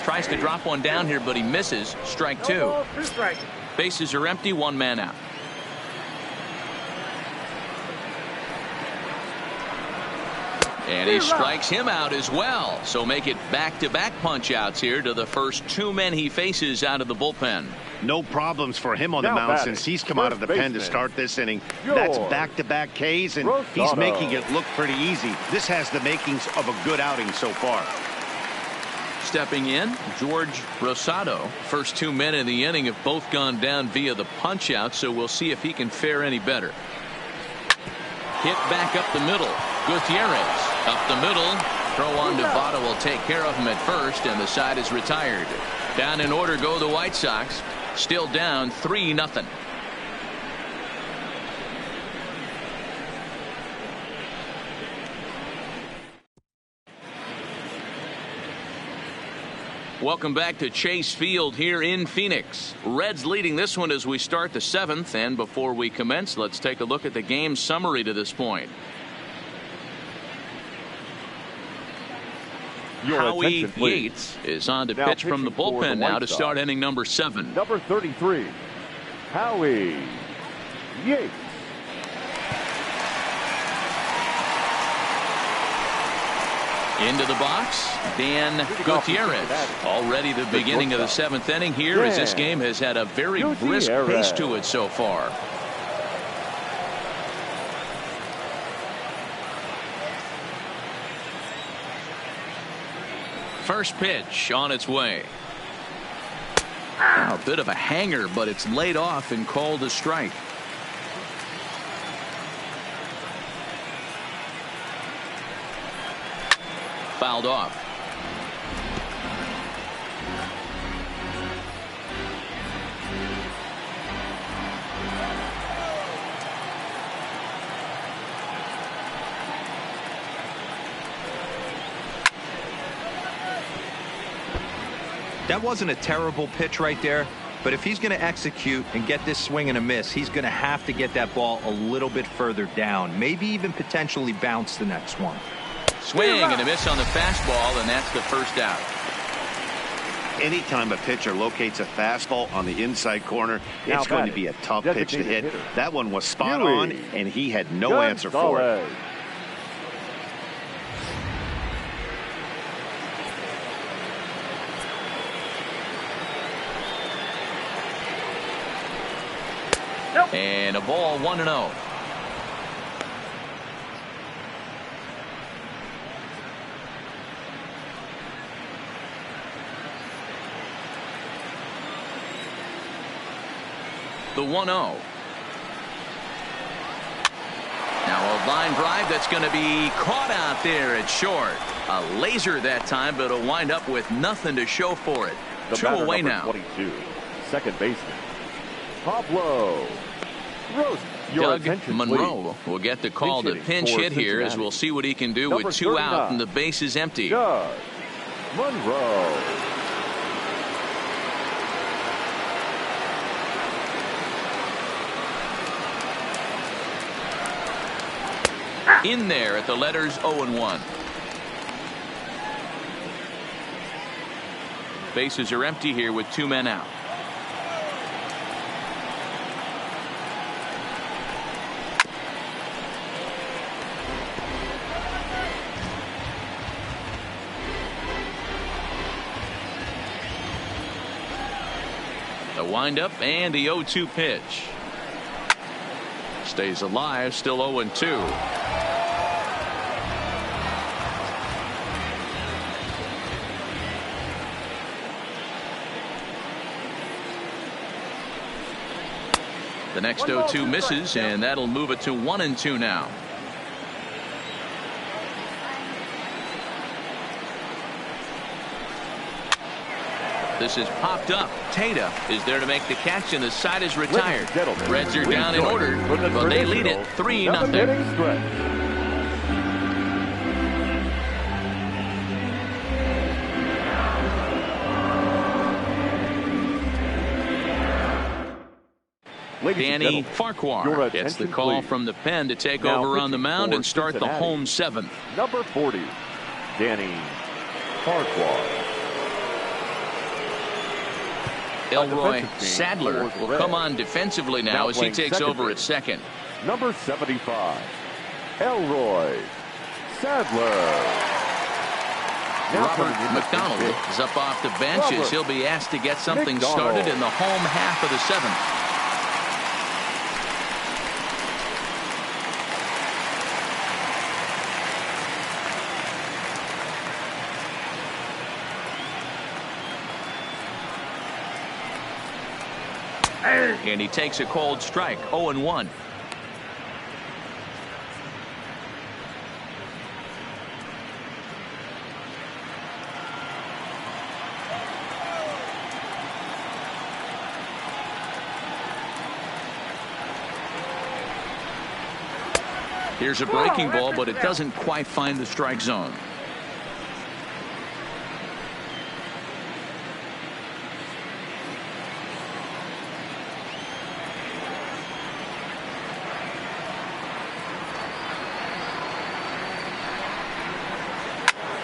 Tries to drop one down here, but he misses. Strike 2. Bases are empty, 1 man out. And he strikes him out as well. So make it back-to-back punch outs here to the first 2 men he faces out of the bullpen. No problems for him on the mound since he's come out of the pen to start this inning. That's back-to-back Ks, and he's making it look pretty easy. This has the makings of a good outing so far. Stepping in, George Rosado. First 2 men in the inning have both gone down via the punch out, so we'll see if he can fare any better. Hit back up the middle. Gutierrez up the middle. Throw on Nevada will take care of him at first, and the side is retired. Down in order go the White Sox. Still down 3-0. Welcome back to Chase Field here in Phoenix. Reds leading this one as we start the 7th, and before we commence, let's take a look at the game summary to this point. Howie Yates is on to pitch from the bullpen now to start inning number 7. Number 33, Howie Yates. Into the box, Dan Gutierrez. Already the beginning of the 7th inning here, as this game has had a very brisk pace to it so far. First pitch on its way. A bit of a hanger, but it's laid off and called a strike. Fouled off. That wasn't a terrible pitch right there, but if he's going to execute and get this swing and a miss, he's going to have to get that ball a little bit further down, maybe even potentially bounce the next one. Swing and a miss on the fastball, and that's the first out. Anytime a pitcher locates a fastball on the inside corner, it's going to be a tough pitch to hit. That one was spot on, and he had no answer for it. And a ball, 1-0. The 1-0. Now a line drive that's going to be caught out there at short. A laser that time, but it'll wind up with nothing to show for it. 2 away now. 22, second baseman, Pablo Rose. Doug Monroe will get the call to pinch hit here, as we'll see what he can do with 2 out and the base is empty. Doug Monroe. In there at the letters 0-1. Bases are empty here with 2 men out. The windup and the 0-2 pitch. Stays alive, still 0-2. The next 0-2 misses, and that'll move it to 1-2 now. This is popped up. Tata is there to make the catch, and the side is retired. Reds are down in order, but they lead it 3-0. Danny Farquhar gets the call from the pen to take over on the mound and start the home 7th. Number 40, Danny Farquhar. Elroy Sadler will come on defensively now as he takes over at second. Number 75, Elroy Sadler. Robert McDonald is up off the bench as he'll be asked to get something started in the home half of the 7th. And he takes a cold strike. 0-1. Here's a breaking ball, but it doesn't quite find the strike zone.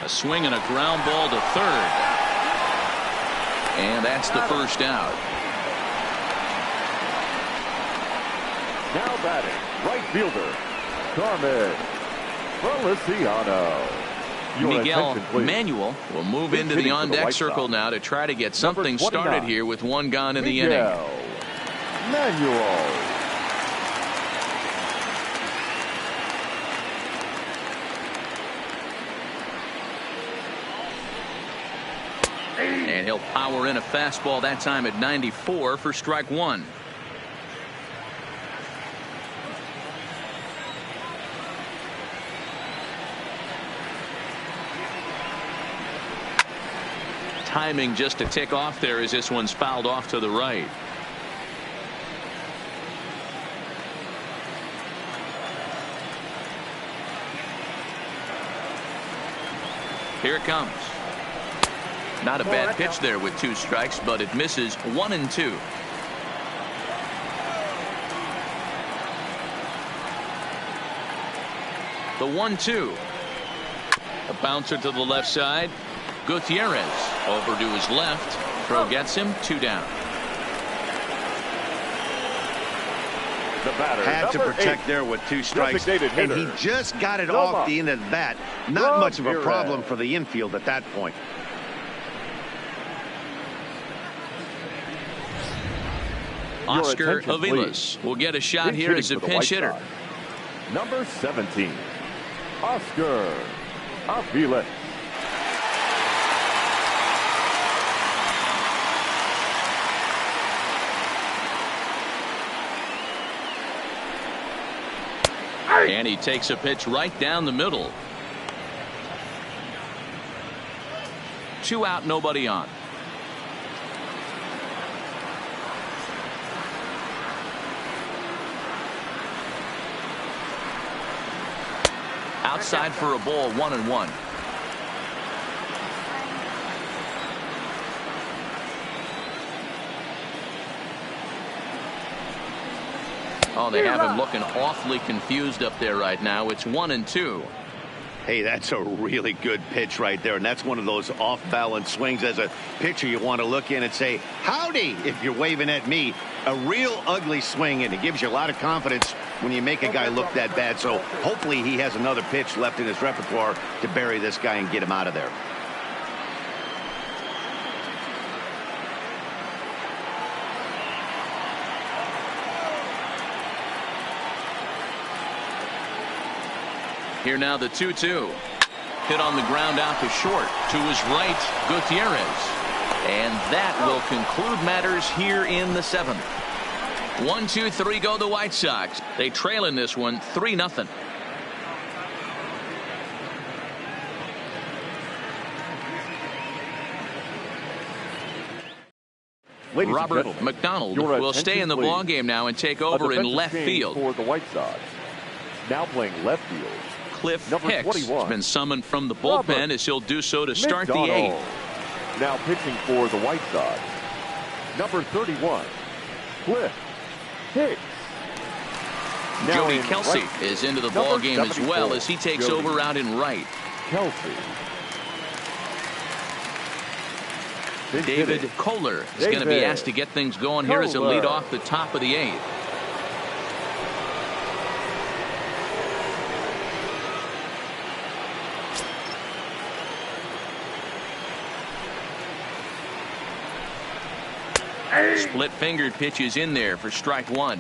A swing and a ground ball to third. And that's the first out. Now batting, right fielder, Carmen Feliciano. Miguel Manuel will move into the on-deck circle now to try to get something started here with 1 gone in the inning. Manuel. And he'll power in a fastball that time at 94 for strike 1. Timing just to tick off there as this one's fouled off to the right. Here it comes. Not a bad pitch there with 2 strikes, but it misses 1-2. The 1-2. A bouncer to the left side. Gutierrez over to his left. Throw gets him 2 down. The batter, had to protect 8, there with 2 strikes, and he just got it off the end of the bat. Not much of a problem for the infield at that point. Oscar Aviles will get a shot here as a pinch hitter. Number 17, Oscar Aviles. And he takes a pitch right down the middle. 2 out, nobody on. Outside for a ball, 1-1. Oh, they have him looking awfully confused up there right now. It's 1-2. Hey, that's a really good pitch right there, and that's one of those off-balance swings. As a pitcher, you want to look in and say, howdy, if you're waving at me. A real ugly swing, and it gives you a lot of confidence when you make a guy look that bad. So hopefully he has another pitch left in his repertoire to bury this guy and get him out of there. Here now the 2-2. Hit on the ground out to short. To his right, Gutierrez. And that will conclude matters here in the 7th. 1-2-3 go the White Sox. They trail in this one 3-0. Robert McDonald will stay in the ballgame now and take over in left field. For the White Sox. Now playing left field. Cliff Hicks has been summoned from the bullpen as he'll do so to start the 8th. Now pitching for the White Sox, number 31, Cliff Hicks. Jody Kelsey is into the ball game as well as he takes over out in right. Kelsey. David Kohler is going to be asked to get things going here as a lead off the top of the 8th. Split-fingered pitches in there for strike 1.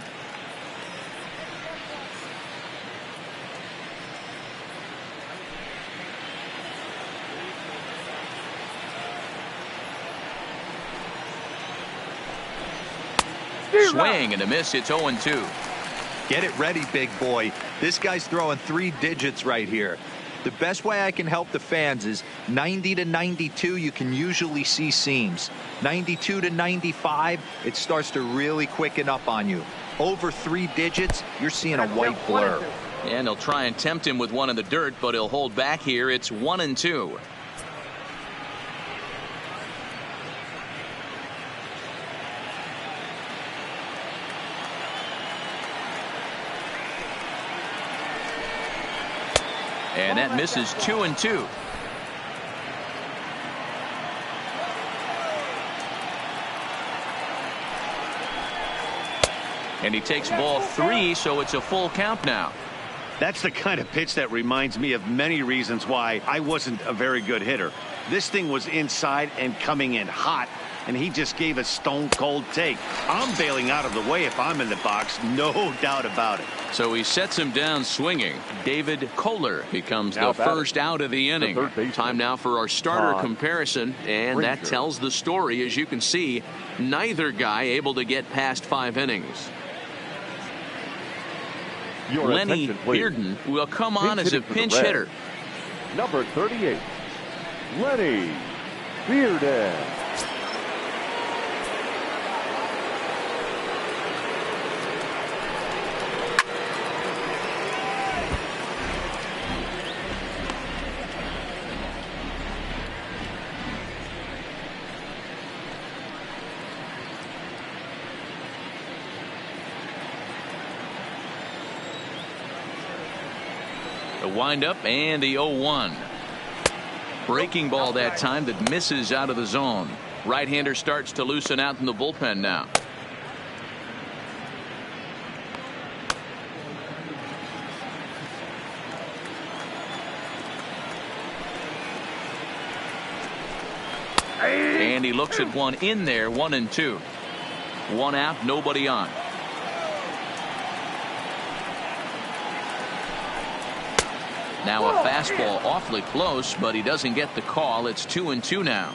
Swing and a miss. It's 0-2. Get it ready, big boy. This guy's throwing 3 digits right here. The best way I can help the fans is 90 to 92, you can usually see seams. 92 to 95, it starts to really quicken up on you. Over 3 digits, you're seeing a white blur. And they'll try and tempt him with one in the dirt, but he'll hold back here. It's 1-2. And that misses 2-2. And he takes ball 3, so it's a full count now. That's the kind of pitch that reminds me of many reasons why I wasn't a very good hitter. This thing was inside and coming in hot, and he just gave a stone cold take. I'm bailing out of the way if I'm in the box, no doubt about it. So he sets him down swinging. David Kohler becomes the first out of the inning. Time now for our starter comparison, and that tells the story. As you can see, neither guy able to get past 5 innings. Lenny Bearden will come on as a pinch hitter. Number 38, Lenny Bearden. The windup and the 0-1. Breaking ball that time that misses out of the zone. Right-hander starts to loosen out in the bullpen now. And he looks at one in there, 1-2. 1 out, nobody on. Now a fastball awfully close, but he doesn't get the call. It's 2-2 now.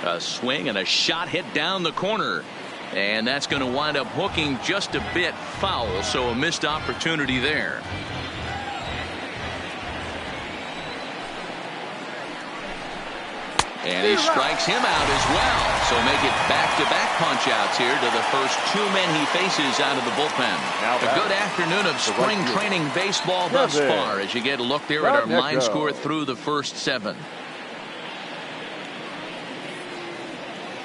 A swing and a shot hit down the corner. And that's going to wind up hooking just a bit foul, so a missed opportunity there. And he strikes him out as well. So make it back-to-back punch-outs here to the first 2 men he faces out of the bullpen. A good afternoon of spring training baseball thus far as you get a look there at our line score through the first 7.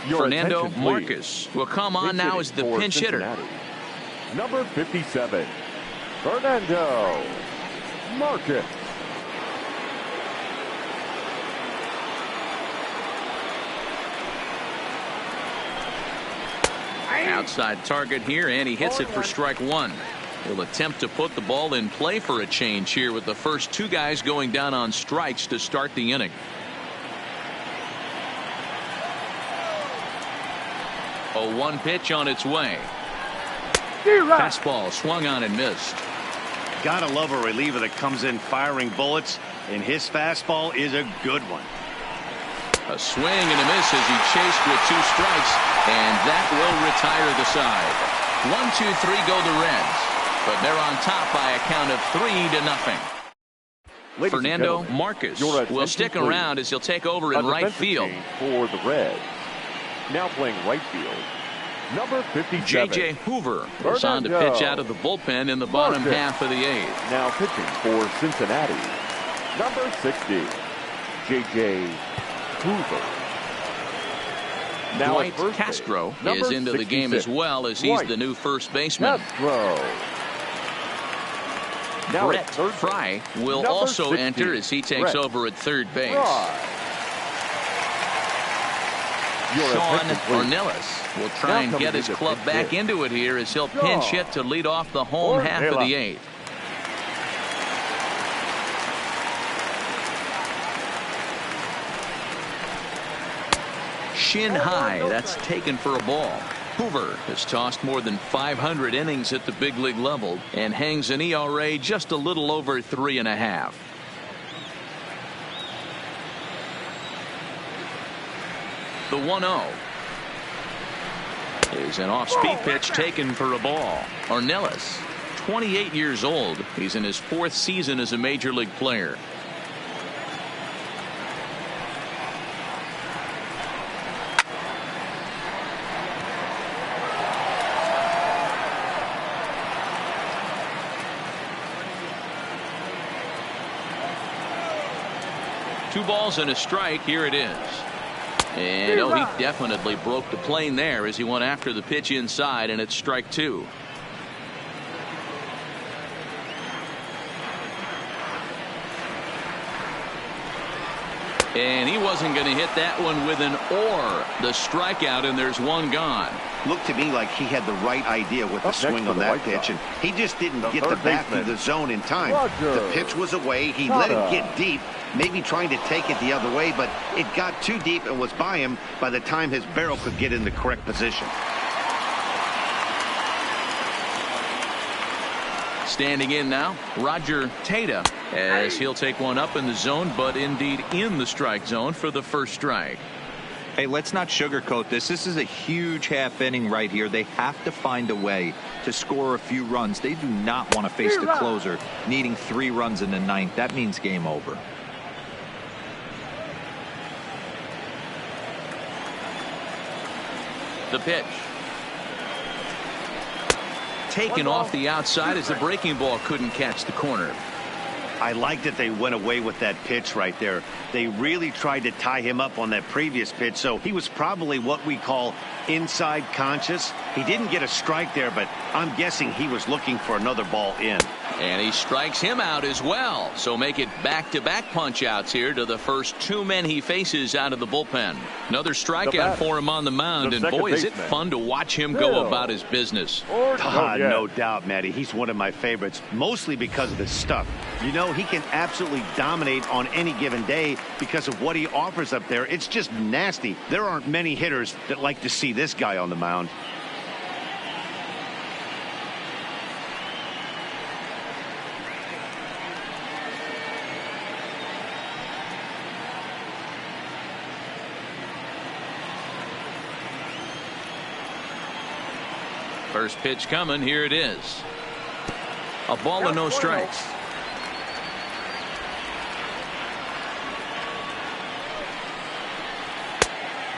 Fernando Marcus will come on now as the pinch hitter. Number 57, Fernando Marcus. Outside target here, and he hits it for strike 1. He'll attempt to put the ball in play for a change here with the first 2 guys going down on strikes to start the inning. A 1 pitch on its way. Fastball swung on and missed. Gotta love a reliever that comes in firing bullets, and his fastball is a good one. A swing and a miss as he chased with 2 strikes, and that will retire the side. 1-2-3 go the Reds, but they're on top by a count of 3-0. Fernando Marcus will stick around as he'll take over in right field. For the Reds. Now playing right field, number 57. J.J. Hoover is on to pitch out of the bullpen in the bottom half of the 8th. Now pitching for Cincinnati, number 60, J.J. Hoover. Now Dwight Castro is into the game as well as he's the new first baseman. Brett Fry will also enter as he takes over at third base. Sean Ornelas will try and get his club back into it here as he'll pinch hit to lead off the home half of the 8th. Shin high, that's taken for a ball. Hoover has tossed more than 500 innings at the big league level and hangs an ERA just a little over 3.5. The 1-0 is an off-speed pitch taken for a ball. Ornelas, 28 years old. He's in his 4th season as a major league player. Two balls and a strike. Here it is. And he definitely broke the plane there as he went after the pitch inside, and it's strike 2. And he wasn't going to hit that one with an or. The strikeout, and there's one gone. Looked to me like he had the right idea with the swing on that pitch, and he just didn't get the bat through the zone in time. The pitch was away. He let it get deep, maybe trying to take it the other way, but it got too deep and was by him by the time his barrel could get in the correct position. Standing in now, Roger Tata, as he'll take one up in the zone, but indeed in the strike zone for the first strike. Hey, let's not sugarcoat this. This is a huge half inning right here. They have to find a way to score a few runs. They do not want to face the closer needing 3 runs in the 9th. That means game over. The pitch. Taken off the outside as the breaking ball couldn't catch the corner. I like that they went away with that pitch right there. They really tried to tie him up on that previous pitch, so he was probably what we call inside conscious. He didn't get a strike there, but I'm guessing he was looking for another ball in. And he strikes him out as well. So make it back-to-back punch-outs here to the first 2 men he faces out of the bullpen. Another strikeout for him on the mound, and boy, is it fun to watch him go about his business. No doubt, Matty. He's one of my favorites, mostly because of his stuff. You know, he can absolutely dominate on any given day because of what he offers up there. It's just nasty. There aren't many hitters that like to see this guy on the mound. First pitch coming. Here it is. A ball and no strikes.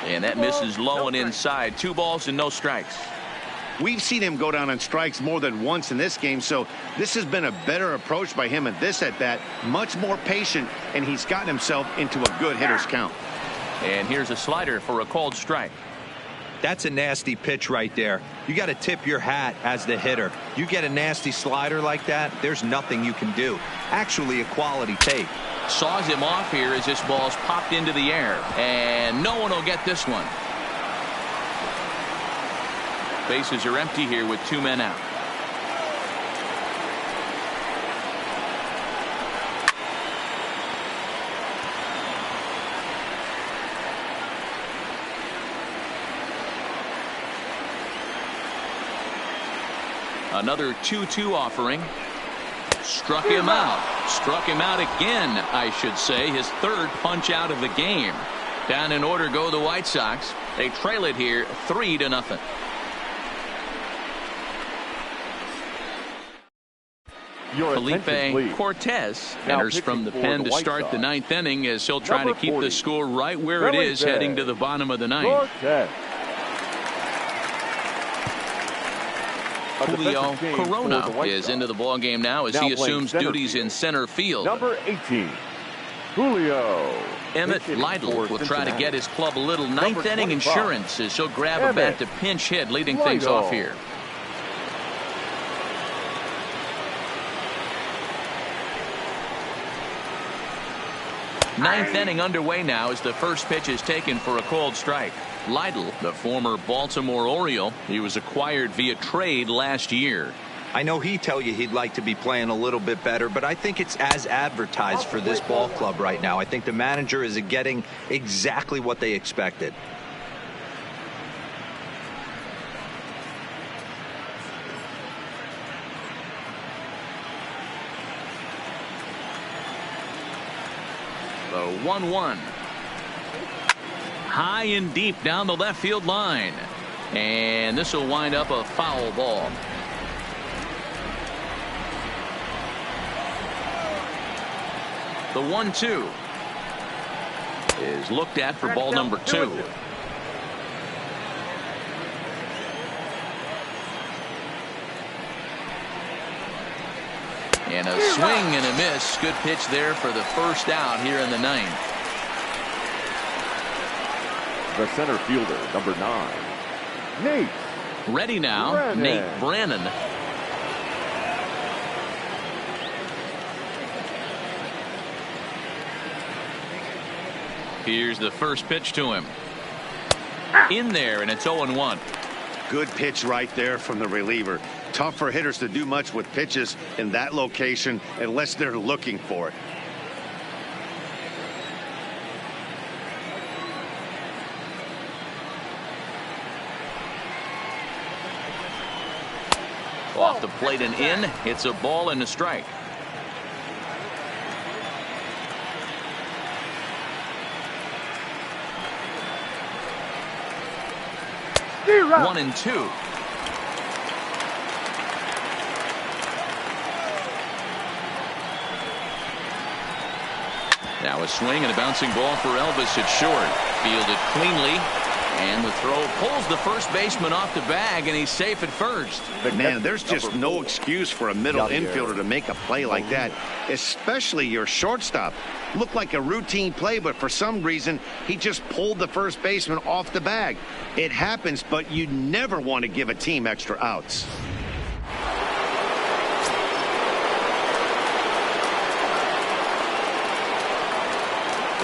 And that misses low and inside. 2 balls and no strikes. We've seen him go down on strikes more than once in this game, so this has been a better approach by him at this at-bat. Much more patient, and he's gotten himself into a good hitter's count. And here's a slider for a called strike. That's a nasty pitch right there. You got to tip your hat as the hitter. You get a nasty slider like that, there's nothing you can do. Actually, a quality take. Saws him off here as this ball's popped into the air. And no one will get this one. Bases are empty here with 2 men out. Another 2-2 offering. Struck him out. Struck him out again, I should say. His 3rd punch out of the game. Down in order go the White Sox. They trail it here 3-0. Felipe Cortez enters from the pen to start the 9th inning as he'll try to keep the score right where it is heading to the bottom of the 9th. Julio Corona is into the ball game now as he assumes duties in center field. Number 18, Julio. Emmett Lytle will try to get his club a little 9th inning insurance as he'll grab a bat to pinch hit, leading things off here. Ninth inning underway now as the first pitch is taken for a called strike. Lytle, the former Baltimore Oriole, he was acquired via trade last year. I know he'd tell you he'd like to be playing a little bit better, but I think it's as advertised for this ball club right now. I think the manager is getting exactly what they expected. The 1-1. High and deep down the left field line. And this will wind up a foul ball. The 1-2 is looked at for ball number 2. And a swing and a miss. Good pitch there for the first out here in the 9th. The center fielder, number 9, Nate. Ready now, Brannon. Nate Brannon. Here's the first pitch to him. In there, and it's 0-1. Good pitch right there from the reliever. Tough for hitters to do much with pitches in that location unless they're looking for it. Off the plate and in. It's a ball and a strike. Zero. 1-2. Now a swing and a bouncing ball for Elvis at short. Fielded cleanly. And the throw pulls the first baseman off the bag, and he's safe at first. Man, there's just no excuse for a middle infielder to make a play like that, especially your shortstop. Looked like a routine play, but for some reason, he just pulled the first baseman off the bag. It happens, but you never want to give a team extra outs.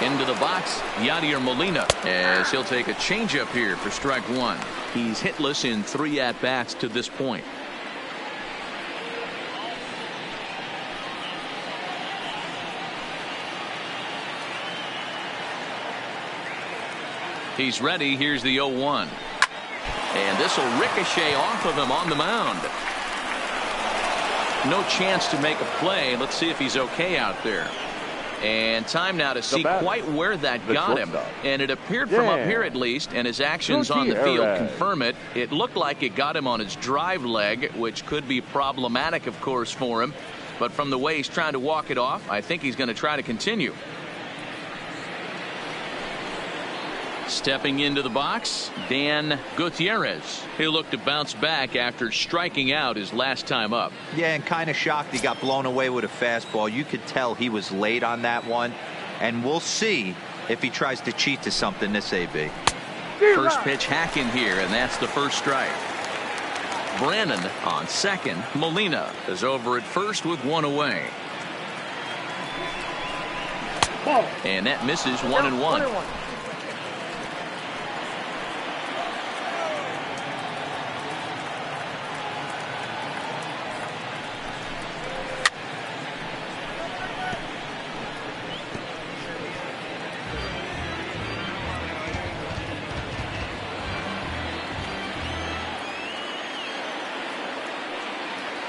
Into the box, Yadier Molina, as he'll take a changeup here for strike 1. He's hitless in 3 at-bats to this point. He's ready. Here's the 0-1. And this will ricochet off of him on the mound. No chance to make a play. Let's see if he's okay out there. And time now to see quite where that got him. And it appeared from up here at least, and his actions on the field confirm it. It looked like it got him on his drive leg, which could be problematic, of course, for him. But from the way he's trying to walk it off, I think he's going to try to continue. Stepping into the box, Dan Gutierrez. He'll look to bounce back after striking out his last time up. Yeah, and kind of shocked he got blown away with a fastball. You could tell he was late on that one. And we'll see if he tries to cheat to something this AB. First pitch hacking here, and that's the first strike. Brannon on second. Molina is over at first with one away. And that misses 1-1.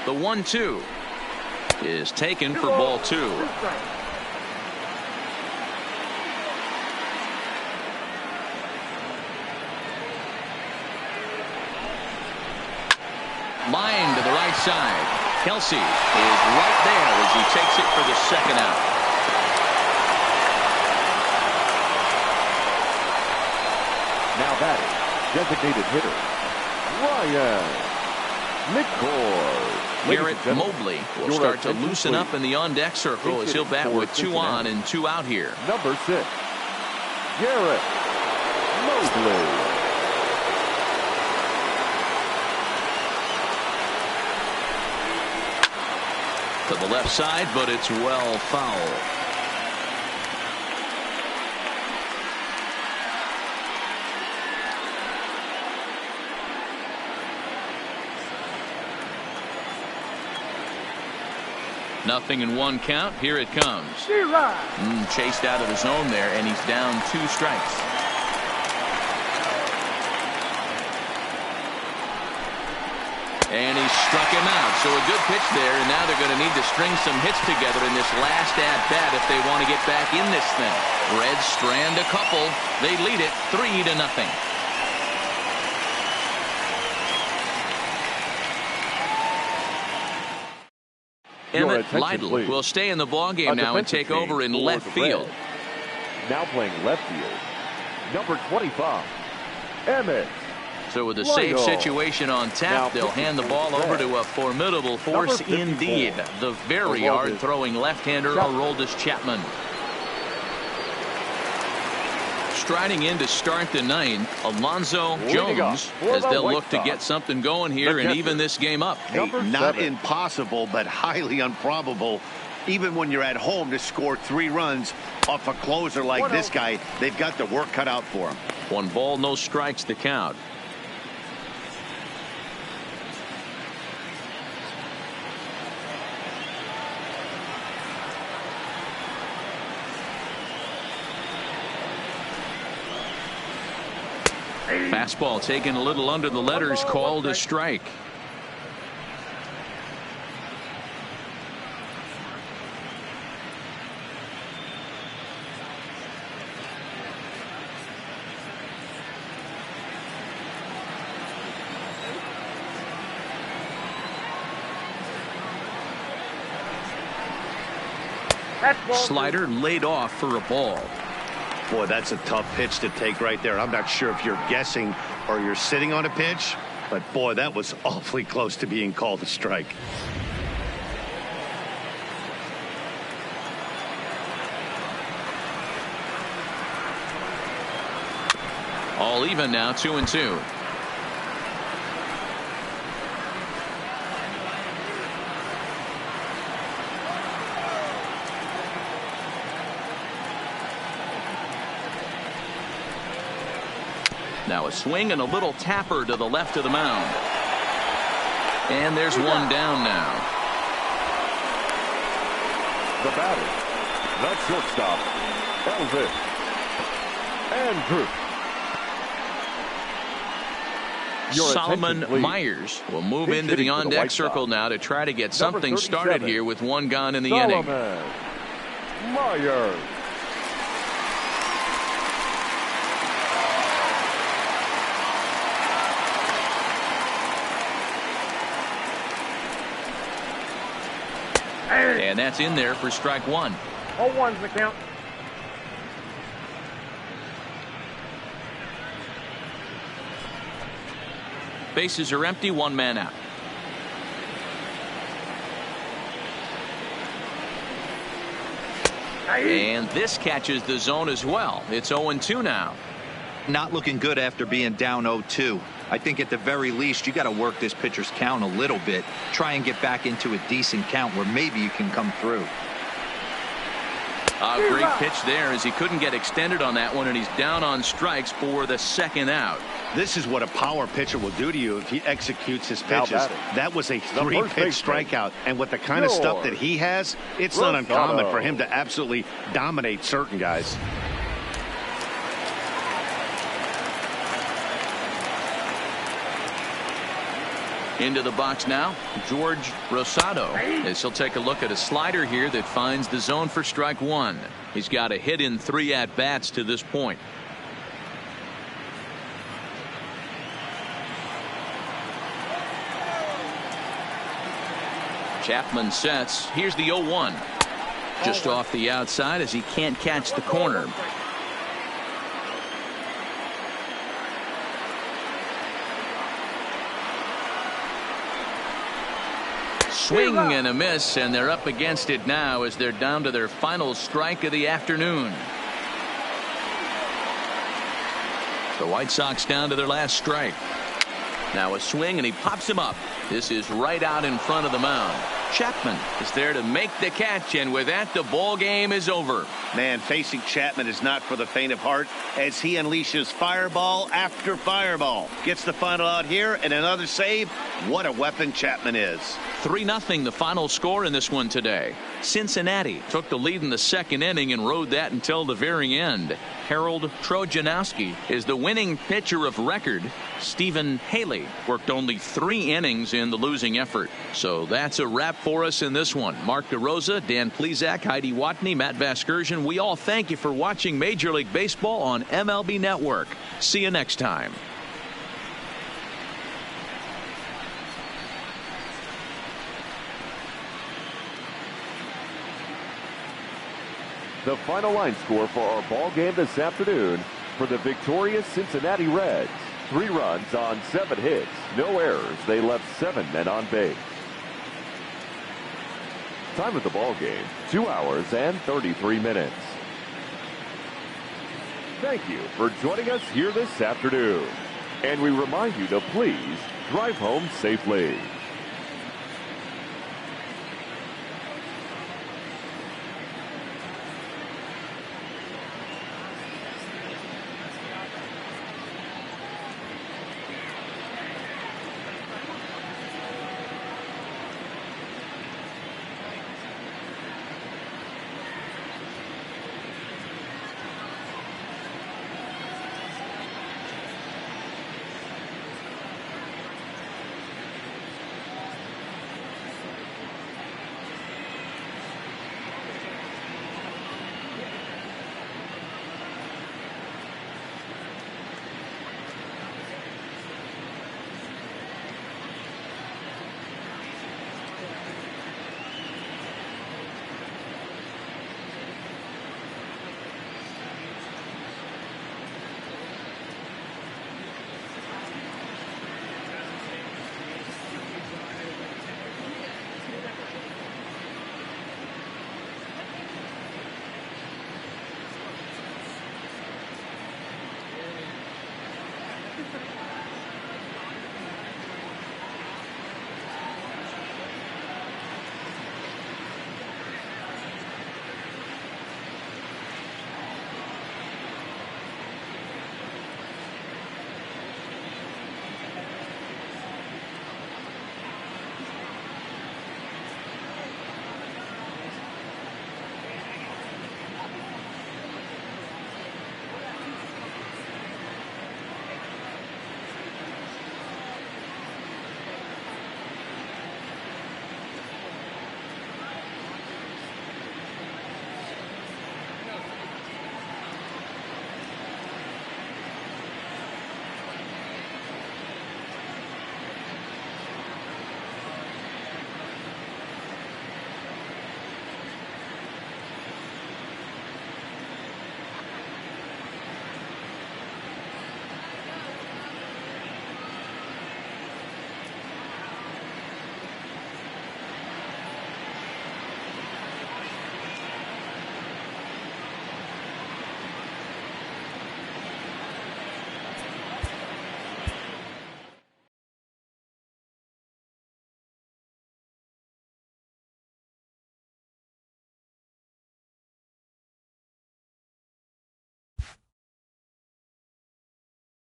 The 1-2 is taken for ball 2. Line to the right side. Kelsey is right there as he takes it for the second out. Now batting, designated hitter, Ryan McCord. Garrett Mobley will start to loosen up in the on-deck circle as he'll bat with 2 on and 2 out here. Number 6, Garrett Mobley. To the left side, but it's well foul. Nothing in 1 count. Here it comes. Chased out of the zone there, and he's down 2 strikes. And he struck him out. So a good pitch there, and now they're going to need to string some hits together in this last at-bat if they want to get back in this thing. Reds strand a couple. They lead it 3-0. Emmett Lytle will stay in the ballgame now and take over in left field. Now playing left field, number 25, Emmett. So with a safe situation on tap, they'll hand the ball over to a formidable force indeed. The very hard-throwing left-hander, Aroldis Chapman. Striding in to start the 9th, Alonzo Jones, as they'll look to get something going here and even this game up. Hey, not impossible, but highly improbable. Even when you're at home to score 3 runs off a closer like this guy, they've got the work cut out for him. 1 ball, no strikes to count. Fastball taken a little under the letters, called a strike. Slider laid off for a ball. Boy, that's a tough pitch to take right there. I'm not sure if you're guessing or you're sitting on a pitch, but boy, that was awfully close to being called a strike. All even now, 2-2. Now a swing and a little tapper to the left of the mound. And there's 1 down now. The batter, the shortstop, Elvis Andrew. Solomon Myers will move into the on-deck circle now to try to get something started here with 1 gone in the inning. Myers. And that's in there for strike 1. 0-1's the count. Bases are empty, one man out. And this catches the zone as well. It's 0-2 now. Not looking good after being down 0-2. I think at the very least you got to work this pitcher's count a little bit. Try and get back into a decent count where maybe you can come through. A great pitch there as he couldn't get extended on that one, and he's down on strikes for the second out. This is what a power pitcher will do to you if he executes his pitches. That was a 3-pitch strikeout, and with the kind of stuff that he has, it's not uncommon for him to absolutely dominate certain guys. Into the box now, George Rosado, as he'll take a look at a slider here that finds the zone for strike one. He's got a hit in 3 at-bats to this point. Chapman sets. Here's the 0-1. Just off the outside as he can't catch the corner. Swing and a miss, and they're up against it now as they're down to their final strike of the afternoon. The White Sox down to their last strike. Now a swing, and he pops him up. This is right out in front of the mound. Chapman is there to make the catch, and with that, the ball game is over. Man, facing Chapman is not for the faint of heart as he unleashes fireball after fireball. Gets the final out here, and another save. What a weapon Chapman is. 3-0 the final score in this one today. Cincinnati took the lead in the second inning and rode that until the very end. Harold Trojanowski is the winning pitcher of record. Stephen Haley worked only 3 innings in the losing effort. So that's a wrap for us in this one. Mark DeRosa, Dan Plesac, Heidi Watney, Matt Vasgersian. We all thank you for watching Major League Baseball on MLB Network. See you next time. The final line score for our ball game this afternoon for the victorious Cincinnati Reds. 3 runs on 7 hits, no errors. They left 7 men on base. Time of the ball game, 2 hours and 33 minutes. Thank you for joining us here this afternoon. And we remind you to please drive home safely.